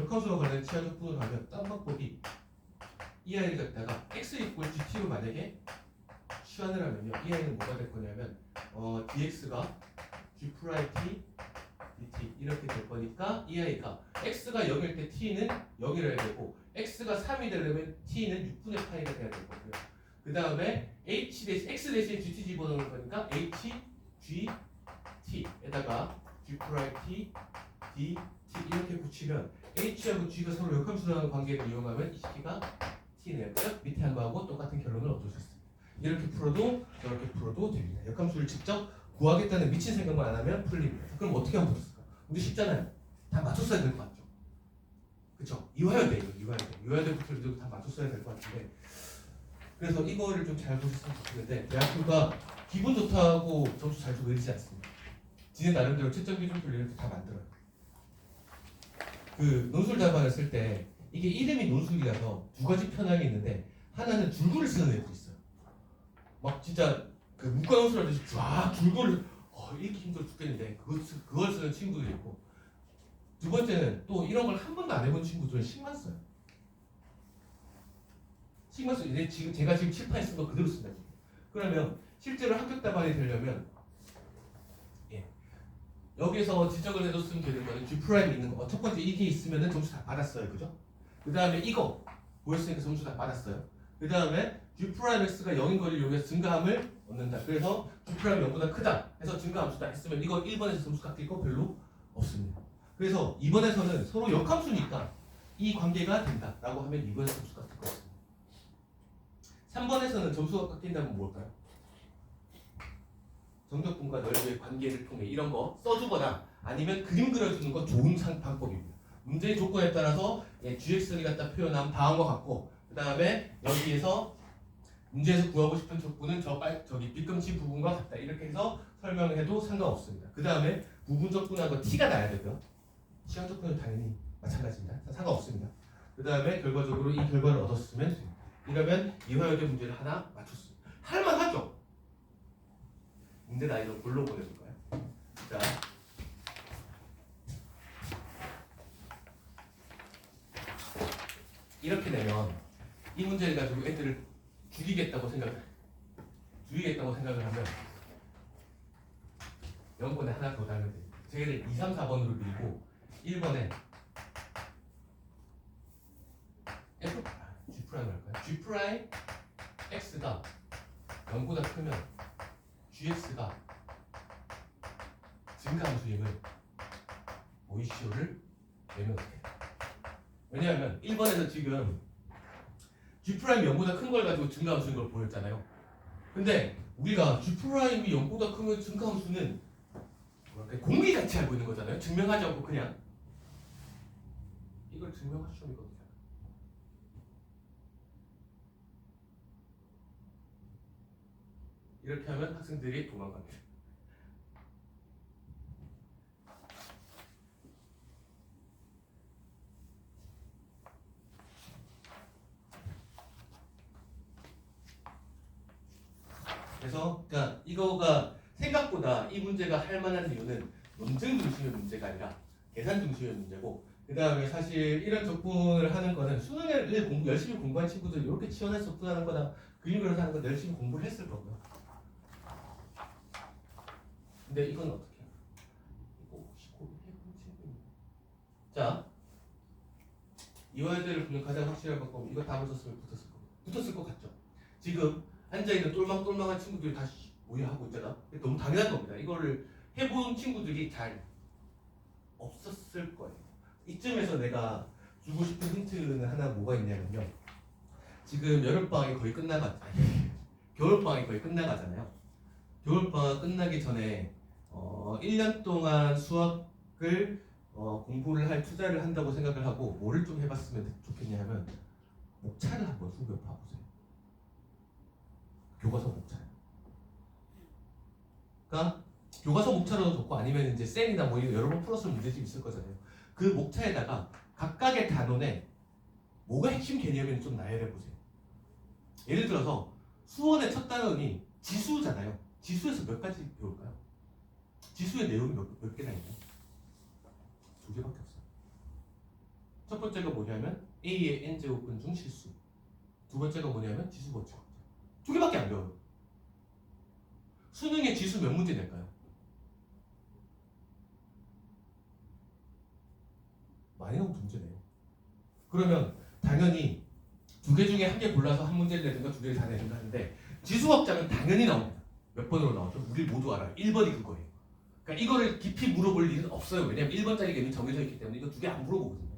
역함수와 관련된 치환적분으로 하면 다른 방법이 이 아이를 갖다가 x 이퀄 gt로 만약에 치환을 하면요. 이 아이는 뭐가 될 거냐면 dx가 g 프라임 t dt 이렇게 될 거니까 이 아이가 x가 0일 때 t는 0이라 해야 되고 x가 3이 되려면 t는 6분의 파이가 돼야 될 거고요. 그 다음에 h 대신 x 대신 gt 집어넣는 거니까 h g t에다가 g 프라임 t dt 이렇게 붙이면 h하고 g가 서로 역함수라는 관계를 이용하면 이 식기가 t네요. 밑에 한 거하고 똑같은 결론을 얻을 수 있습니다. 이렇게 풀어도 저렇게 풀어도 됩니다. 역함수를 직접 구하겠다는 미친 생각만 안 하면 풀립니다. 그럼 어떻게 하면 풀었을까? 우리 쉽잖아요. 다 맞췄어야 될 것 같죠? 그쵸? 이화여대 이거 이화여대 부터도 다 맞췄어야 될 것 같은데 그래서 이거를 좀 잘 보셨으면 좋겠는데 대학교가 기분 좋다고 점수 잘 주고 이러지 않습니다. 지네 나름대로 채점 기준표를 이렇게 다 만들어요. 그 논술 답안을 쓸 때 이게 이름이 논술이라서 두 가지 편향이 있는데 하나는 줄거를 쓰는 애들이 있어요. 막 진짜 그 문과 논술 하듯이 쫙 줄거를 읽기 힘들어 죽겠는데 그걸 쓰는 친구들이 있고 두 번째는 또 이런 걸 한 번도 안 해본 친구들은 식만 써요. 식만 써요. 제가 지금 칠판에 쓴 거 그대로 쓴다. 그러면 실제로 합격 답안이 되려면 여기서 지적을 해줬으면 되는 거는 G 프라임 있는 거. 첫 번째 이게 있으면은 점수 다 받았어요, 그죠? 그 다음에 이거 보였으니까 점수 다 받았어요. 그 다음에 G 프라임 X가 0인 거를 이용해서 증가함을 얻는다. 그래서 G 프라임 0보다 크다 해서 증가함수다 했으면 이거 1번에서 점수 깎일 거 별로 없습니다. 그래서 2번에서는 서로 역함수니까 이 관계가 된다라고 하면 2번에서 점수 깎일 거 없습니다. 3번에서는 점수가 깎인다면 뭘까요? 정적분과 넓이의 관계를 통해 이런 거 써주거나 아니면 그림 그려주는 거 좋은 방법입니다. 문제의 조건에 따라서 GX를 갖다 표현한 다음과 같고 그 다음에 여기에서 문제에서 구하고 싶은 족분은 저기 빗금치 부분과 같다 이렇게 해서 설명을 해도 상관없습니다. 그 다음에 부분적분하고 T가 나야 되고요. 시간적분은 당연히 마찬가지입니다. 상관없습니다. 그 다음에 결과적으로 이 결과를 얻었으면 됩니다. 이러면 이화여대 문제를 하나 맞췄습니다. 할만하죠? 문제 난이도 골로 보내볼까요? 자, 이렇게 되면 이 문제를 가지고 애들을 죽이겠다고 생각을 하면 0번에 하나 더 달면 돼요. 쟤를 2, 3, 4번으로 밀고 1번에 G 프라임 할까요? G 프라임 X가 0보다 크면 GX가 증가함수임을 모이시오를 내면 어떡해요? 왜냐하면 1번에서 지금 G 프라임이 0보다 큰 걸 가지고 증가함수인 걸 보였잖아요. 근데 우리가 G 프라임이 0보다 크면 증가함수는 공리 같이 알고 있는 거잖아요. 증명하지 않고 그냥 이걸 증명할 수 있거든요. 이렇게 하면 학생들이 도망갑니다. 그래서 그러니까 이거가 생각보다 이 문제가 할 만한 이유는 논증 중심의 문제가 아니라 계산 중심의 문제고 그 다음에 사실 이런 적분을 하는 거는 수능을 열심히 공부한 친구들 이렇게 치환해서 적분하는 거나 그림 그려서 하는 건 열심히 공부를 했을 거고요. 근데 이건 어떻게 해요? 이거 혹시 해본 친구입니다. 자, 이화여대를 보는 가장 확실한 방법은 이거 답을 썼으면 붙었을 겁니다. 붙었을 것 같죠? 지금 앉아있는 똘망똘망한 친구들이 다 오해하고 있잖아. 너무 당연한 겁니다. 이거를 해본 친구들이 잘 없었을 거예요. 이쯤에서 내가 주고 싶은 힌트는 하나 뭐가 있냐면요. 지금 여름방학이 거의 끝나가잖아요. 겨울방학이 거의 끝나가잖아요. 겨울방학 끝나기 전에 1년 동안 수학을 공부를 할 투자를 한다고 생각을 하고 뭐를 좀 해봤으면 좋겠냐 하면 목차를 한번 숙여 봐보세요. 교과서 목차. 그러니까 교과서 목차로도 좋고 아니면 이제 쌤이나 뭐 여러 번 풀었을 문제집이 있을 거잖아요. 그 목차에다가 각각의 단원에 뭐가 핵심 개념인지 좀 나열해 보세요. 예를 들어서 수원의 첫 단원이 지수잖아요. 지수에서 몇 가지 배울까요? 지수의 내용이 몇 개나 있나요? 2개밖에 없어요. 첫 번째가 뭐냐면 A의 n제곱근 중 실수. 두 번째가 뭐냐면 지수 법칙. 2개밖에 안 배워요. 수능에 지수 몇 문제 낼까요? 많이 나온 문제네요. 그러면 당연히 2개 중에 1개 골라서 한 문제를 내든가 2개를 다 내든가 하는데 지수법칙은 당연히 나옵니다. 몇 번으로 나오죠? 우리 모두 알아요. 1번이 그거예요. 그러니까 이거를 깊이 물어볼 일은 없어요. 왜냐면 1번짜리가 이미 정해져 있기 때문에 이거 2개 안 물어보거든요.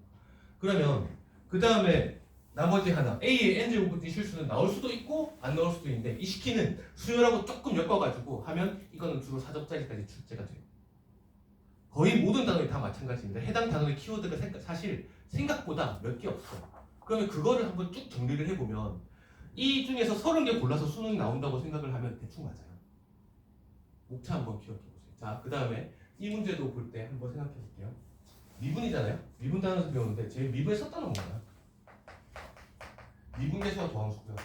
그러면 그 다음에 나머지 하나 A의 n제곱분의 실수는 나올 수도 있고 안 나올 수도 있는데 이 시키는 수열하고 조금 엮어가지고 하면 이거는 주로 4점짜리까지 출제가 돼요. 거의 모든 단원이 다 마찬가지입니다. 해당 단원의 키워드가 사실 생각보다 몇 개 없어요. 그러면 그거를 한번 쭉 정리를 해보면 이 중에서 30개 골라서 수능이 나온다고 생각을 하면 대충 맞아요. 목차 한번 기억해보세요. 자, 그 다음에 이 문제도 볼 때 한번 생각해볼게요. 미분이잖아요. 미분 단원에서 배우는데 제일 미분에 썼다 놓은 거야. 미분계수와 도함수고요.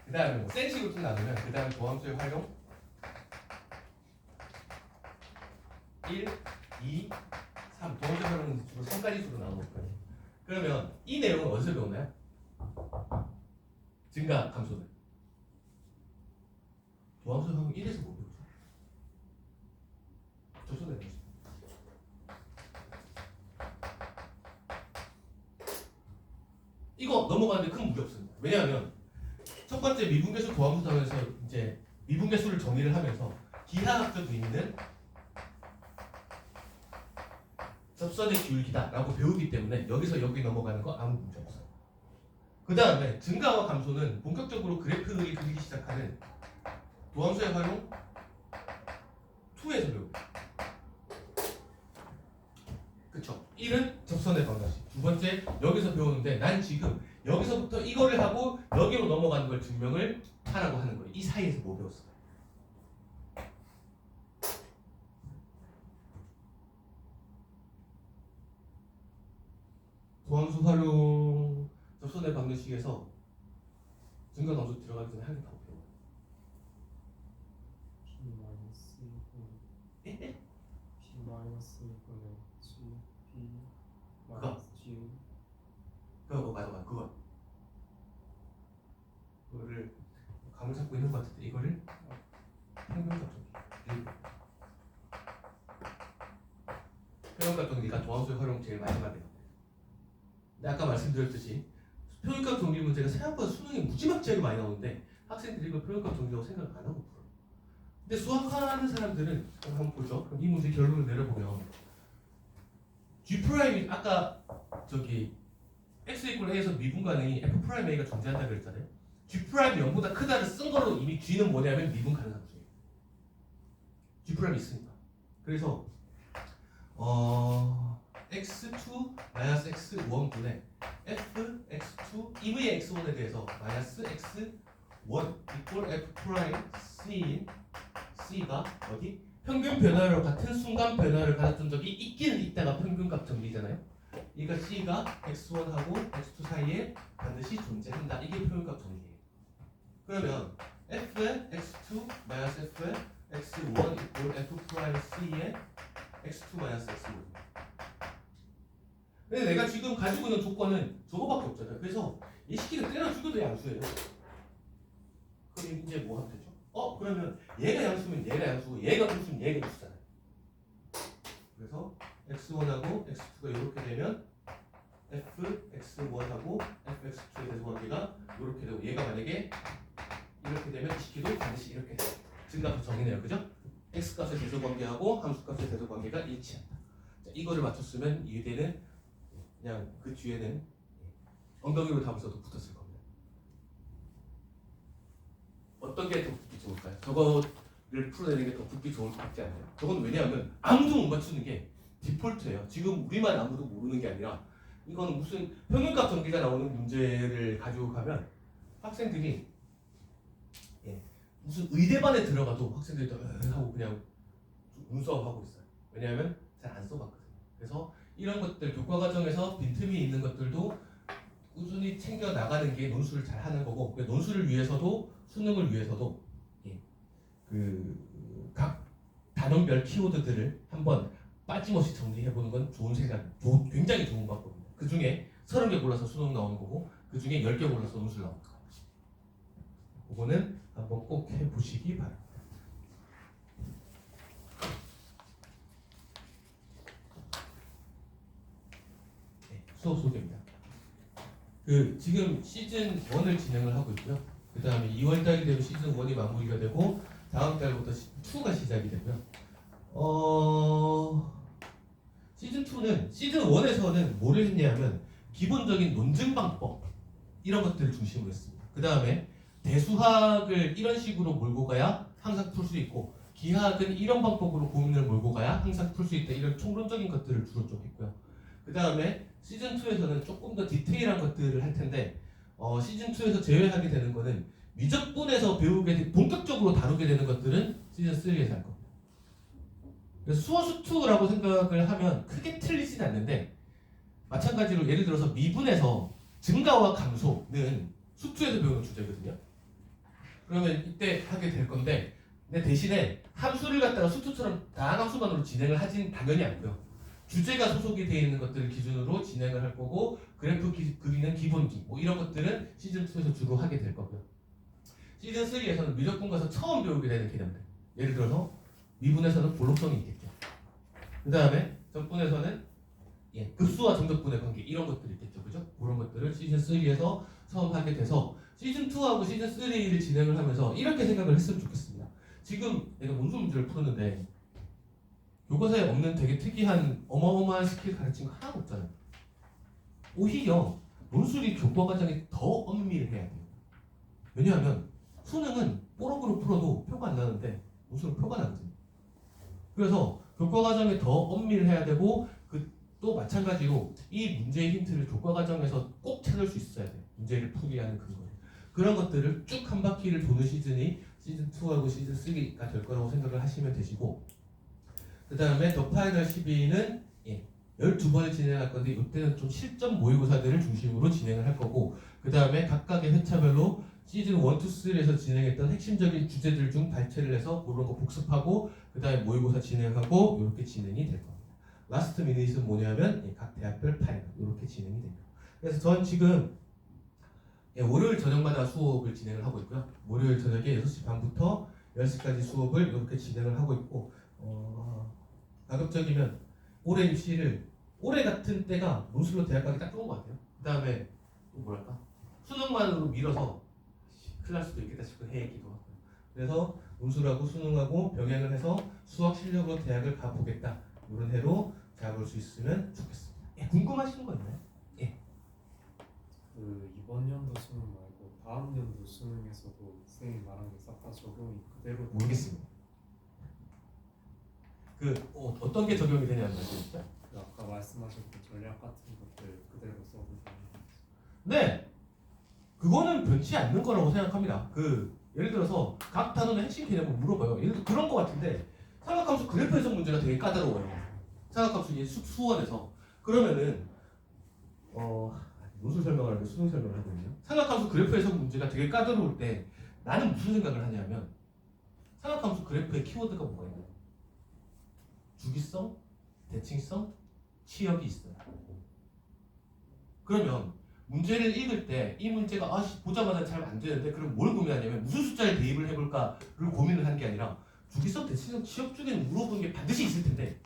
그 다음에 뭐 센식으로 좀 나누면 그 다음에 도함수의 활용 1, 2, 3 도함수의 활용은 주로 3가지 수로 나누는 거예요. 그러면 이 내용은 어디서 배웠나요? 증가 감소는 도함수의 활용 1에서 뭐 배우죠? 조선의 배우죠. 이거 넘어가는데 큰 문제 없습니다. 왜냐하면 첫 번째 미분계수 도함수 단원에서 이제 미분계수를 정의를 하면서 기하학적 의미는 접선의 기울기다라고 배우기 때문에 여기서 여기 넘어가는 거 아무 문제 없어요. 그 다음에 증가와 감소는 본격적으로 그래프를 그리기 시작하는 도함수의 활용 2에서 배우고 그쵸? 1은 접선의 방정식. 두 번째 여기서 배우는데 난 지금 여기서부터 이거를 하고 여기로 넘어가는 걸 증명을 하라고 하는 거예요. 이 사이에서 뭐 배웠어요? 도함수 활용 접선의 방정식에서 증가 감소 들어가기 전에 한 개 더 배워요. 그거 맞아 그거. 그거를 감을 잡고 있는 것 같은데 이거를 평균값 정리. 평균값 정리가 도함수의 활용 제일 마지막에 나와요. 근데 아까 말씀드렸듯이 평균값 정리 문제가 생각보다 수능에 무지막지하게 많이 나오는데 학생들이 이걸 평균값 정리라고 생각을 안 하고 풀어요. 근데 수학하는 사람들은 한번 보죠. 그럼 이 문제 결론을 내려보면 G' 아까 저기 x 이퀄 a에서 미분 가능이 f' a가 존재한다 그랬잖아요. G' 0보다 크다를 쓴 걸로 이미 G는 뭐냐면 미분 가능한 수예요. G' 있으니까. 그래서 x2 마이너스 x1 분의 f x2 EV의 x1에 대해서 마이너스 x1 이퀄 f' c인 c가 어디? 평균 변화율과 같은 순간 변화를 가졌던 적이 있기는 있다가 평균값 정리잖아요. 이거 c가 x1하고 x2 사이에 반드시 존재한다. 이게 평균값 정리예요. 그러면 f의 x2 마이너스 f의 x1 이퀄 f' c의 x2 마이너스 x1. 근데 내가 지금 가지고 있는 조건은 저거밖에 없잖아요. 그래서 이 시키를 때려 죽여도 양수예요. 그럼 이제 뭐 하면 되죠? 그러면 얘가 양수면 얘가 양수고 얘가 음수면 얘가 음수잖아요. 그래서 x1하고 x2가 이렇게 되면 fx1하고 fx2의 대소관계가 이렇게 되고 얘가 만약에 이렇게 되면 이 식기도 반드시 이렇게 증가표 정의네요. 그죠? x값의 대소관계하고 함수값의 대소관계가 일치한다. 자, 이거를 맞췄으면 이 대는 그냥 그 뒤에는 엉덩이로 답을 써도 붙었을 겁니다. 어떤 게 더 붙기 좋을까요? 저거를 풀어내는 게 더 붙기 좋을 것 같지 않나요? 저건 왜냐하면 아무도 못 맞추는 게 디폴트예요. 지금 우리만 아무도 모르는 게 아니라 이거는 무슨 평균값 전개가 나오는 문제를 가지고 가면 학생들이 무슨 의대반에 들어가도 학생들이 또 하고 그냥 눈싸움하고 있어요. 왜냐하면 잘 안 써봤거든요. 그래서 이런 것들 교과 과정에서 빈틈이 있는 것들도 꾸준히 챙겨 나가는 게 논술을 잘 하는 거고, 논술을 위해서도 수능을 위해서도 그 각 단원별 키워드들을 한번 빠짐없이 정리해보는 건 좋은 생각, 굉장히 좋은 방법입니다. 그 중에 30개 골라서 수능 나오는 거고, 그 중에 10개 골라서 논술 나오는 거. 그거는 한번 꼭 해보시기 바랍니다. 네, 수업 소개입니다. 지금 시즌 1을 진행을 하고 있고요. 그 다음에 2월달이 되면 시즌 1이 마무리가 되고 다음 달부터 2가 시작이 되고요. 시즌 2는 시즌 1에서는 뭐를 했냐면 기본적인 논증 방법 이런 것들을 중심으로 했습니다. 그 다음에 대수학을 이런 식으로 몰고 가야 항상 풀 수 있고, 기하학은 이런 방법으로 고민을 몰고 가야 항상 풀 수 있다, 이런 총론적인 것들을 주로 좀 했고요. 그 다음에 시즌 2에서는 조금 더 디테일한 것들을 할 텐데, 시즌 2에서 제외하게 되는 거는 미적분에서 배우게 본격적으로 다루게 되는 것들은 시즌 3에서 할 겁니다. 그래서 수어수2라고 생각을 하면 크게 틀리진 않는데, 마찬가지로 예를 들어서 미분에서 증가와 감소는 수2에서 배우는 주제거든요. 그러면 이때 하게 될 건데, 근데 대신에 함수를 갖다가 수2처럼 다양한 함수만으로 진행을 하진 당연히 않고요. 주제가 소속이 되어 있는 것들을 기준으로 진행을 할 거고, 그래프 그리는 기본기 뭐 이런 것들은 시즌 2에서 주로 하게 될 거고요. 시즌 3에서는 미적분 가서 처음 배우게 되는 개념들, 예를 들어서 미분에서는 볼록성이 있겠죠. 그 다음에 적분에서는 급수와 정적분의 관계 이런 것들이 있겠죠, 그죠? 그런 것들을 시즌 3에서 처음 하게 돼서 시즌 2하고 시즌 3를 진행을 하면서 이렇게 생각을 했으면 좋겠습니다. 지금 내가 논술 문제를 풀었는데 교과서에 없는 되게 특이한 어마어마한 스킬 가르친 거 하나도 없잖아요. 오히려 논술이 교과 과정이 더 엄밀해야 돼요. 왜냐하면 수능은 뽀록으로 풀어도 표가 안 나는데 논술은 표가 나거든요. 그래서 교과 과정이 더 엄밀해야 되고, 또 마찬가지로 이 문제의 힌트를 교과 과정에서 꼭 찾을 수 있어야 돼요. 문제를 풀게 하는 근거. 그런 것들을 쭉 한 바퀴를 도는 시즌이 시즌 2하고 시즌 3가 될 거라고 생각을 하시면 되시고, 그 다음에 더 파이널 12는 12번을 진행할 건데, 이때는 좀 실전 모의고사들을 중심으로 진행을 할 거고, 그 다음에 각각의 회차별로 시즌 1, 2, 3에서 진행했던 핵심적인 주제들 중 발췌를 해서 그런 거 복습하고, 그 다음에 모의고사 진행하고, 이렇게 진행이 될 겁니다. 라스트 미닛은 뭐냐면 각 대학별 파이널 이렇게 진행이 됩니다. 그래서 전 지금 월요일 저녁마다 수업을 진행을 하고 있고요. 월요일 저녁에 6시 반부터 10시까지 수업을 이렇게 진행을 하고 있고, 가급적이면 올해 입시를 올해 같은 때가 논술로 대학 가기 딱 좋은 것 같아요. 그 다음에 또 뭐랄까 수능만으로 밀어서 큰일 날 수도 있겠다 싶은 해이기도 하고요. 그래서 논술하고 수능하고 병행을 해서 수학 실력으로 대학을 가보겠다, 이런 해로 잡을 수 있으면 좋겠습니다. 궁금하신 거 있나요? 이번 연도 수능 말고 다음 연도 수능에서도 선생님이 말한 게 싹 다 적용이 그대로 모르겠습니다. 어떤 게 적용이 되냐는 말씀이시죠? 아까 말씀하셨던 전략 같은 것들 그대로 써도 되는 거죠. 네, 그거는 변치 않는 거라고 생각합니다. 예를 들어서 각 단원의 핵심 개념을 물어봐요. 예를 들어 그런 거 같은데, 삼각함수 그래프 해석 문제가 되게 까다로워요. 삼각함수 수원에서 그러면은 논술 설명하는데 수능 설명을 하고 있네요. 삼각함수 그래프 해석 문제가 되게 까다로울 때 나는 무슨 생각을 하냐면, 삼각함수 그래프의 키워드가 뭐가 있나요? 주기성, 대칭성, 치역이 있어요. 그러면 문제를 읽을 때 이 문제가 보자마자 잘 안 되는데, 그럼 뭘 고민하냐면 무슨 숫자를 대입을 해볼까를 고민을 한 게 아니라, 주기성, 대칭성, 치역 중에는 물어보는 게 반드시 있을 텐데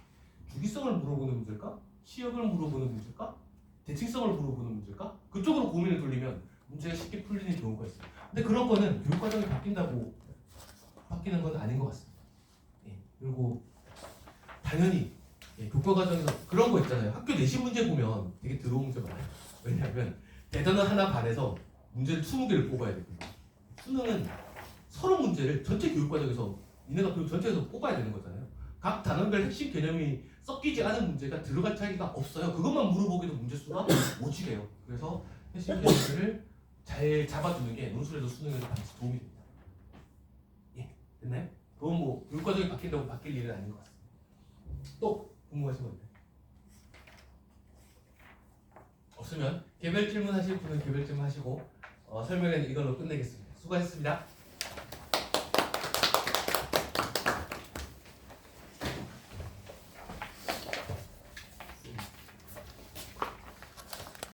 주기성을 물어보는 문제일까? 치역을 물어보는 문제일까? 대칭성을 물어보는 문제일까? 그쪽으로 고민을 돌리면 문제가 쉽게 풀리는 경우가 있어요. 근데 그런 거는 교육 과정이 바뀐다고 바뀌는 건 아닌 것 같습니다. 예, 그리고 당연히 교과 과정에서 그런 거 있잖아요. 학교 내신 문제 보면 되게 더러운 문제 많아요. 왜냐하면 대단원 하나 반에서 문제를 20개를 뽑아야 되거든요. 수능은 서로 문제를 전체 교육 과정에서 니네가 교육 전체에서 뽑아야 되는 거잖아요. 각 단원별 핵심 개념이 섞이지 않은 문제가 들어갈 차이가 없어요. 그것만 물어보기도 문제 수가 오지게요. 그래서 핵심 개념들을 잘 잡아두는 게 논술에도 수능에도 반드시 도움이 됩니다. 예, 됐나요? 그건 뭐 교육 과정이 바뀐다고 바뀔 일은 아닌 것 같습니다. 또 궁금하신 거 있나요? 없으면 개별 질문 하실 분은 개별 질문 하시고 설명은 이걸로 끝내겠습니다. 수고하셨습니다.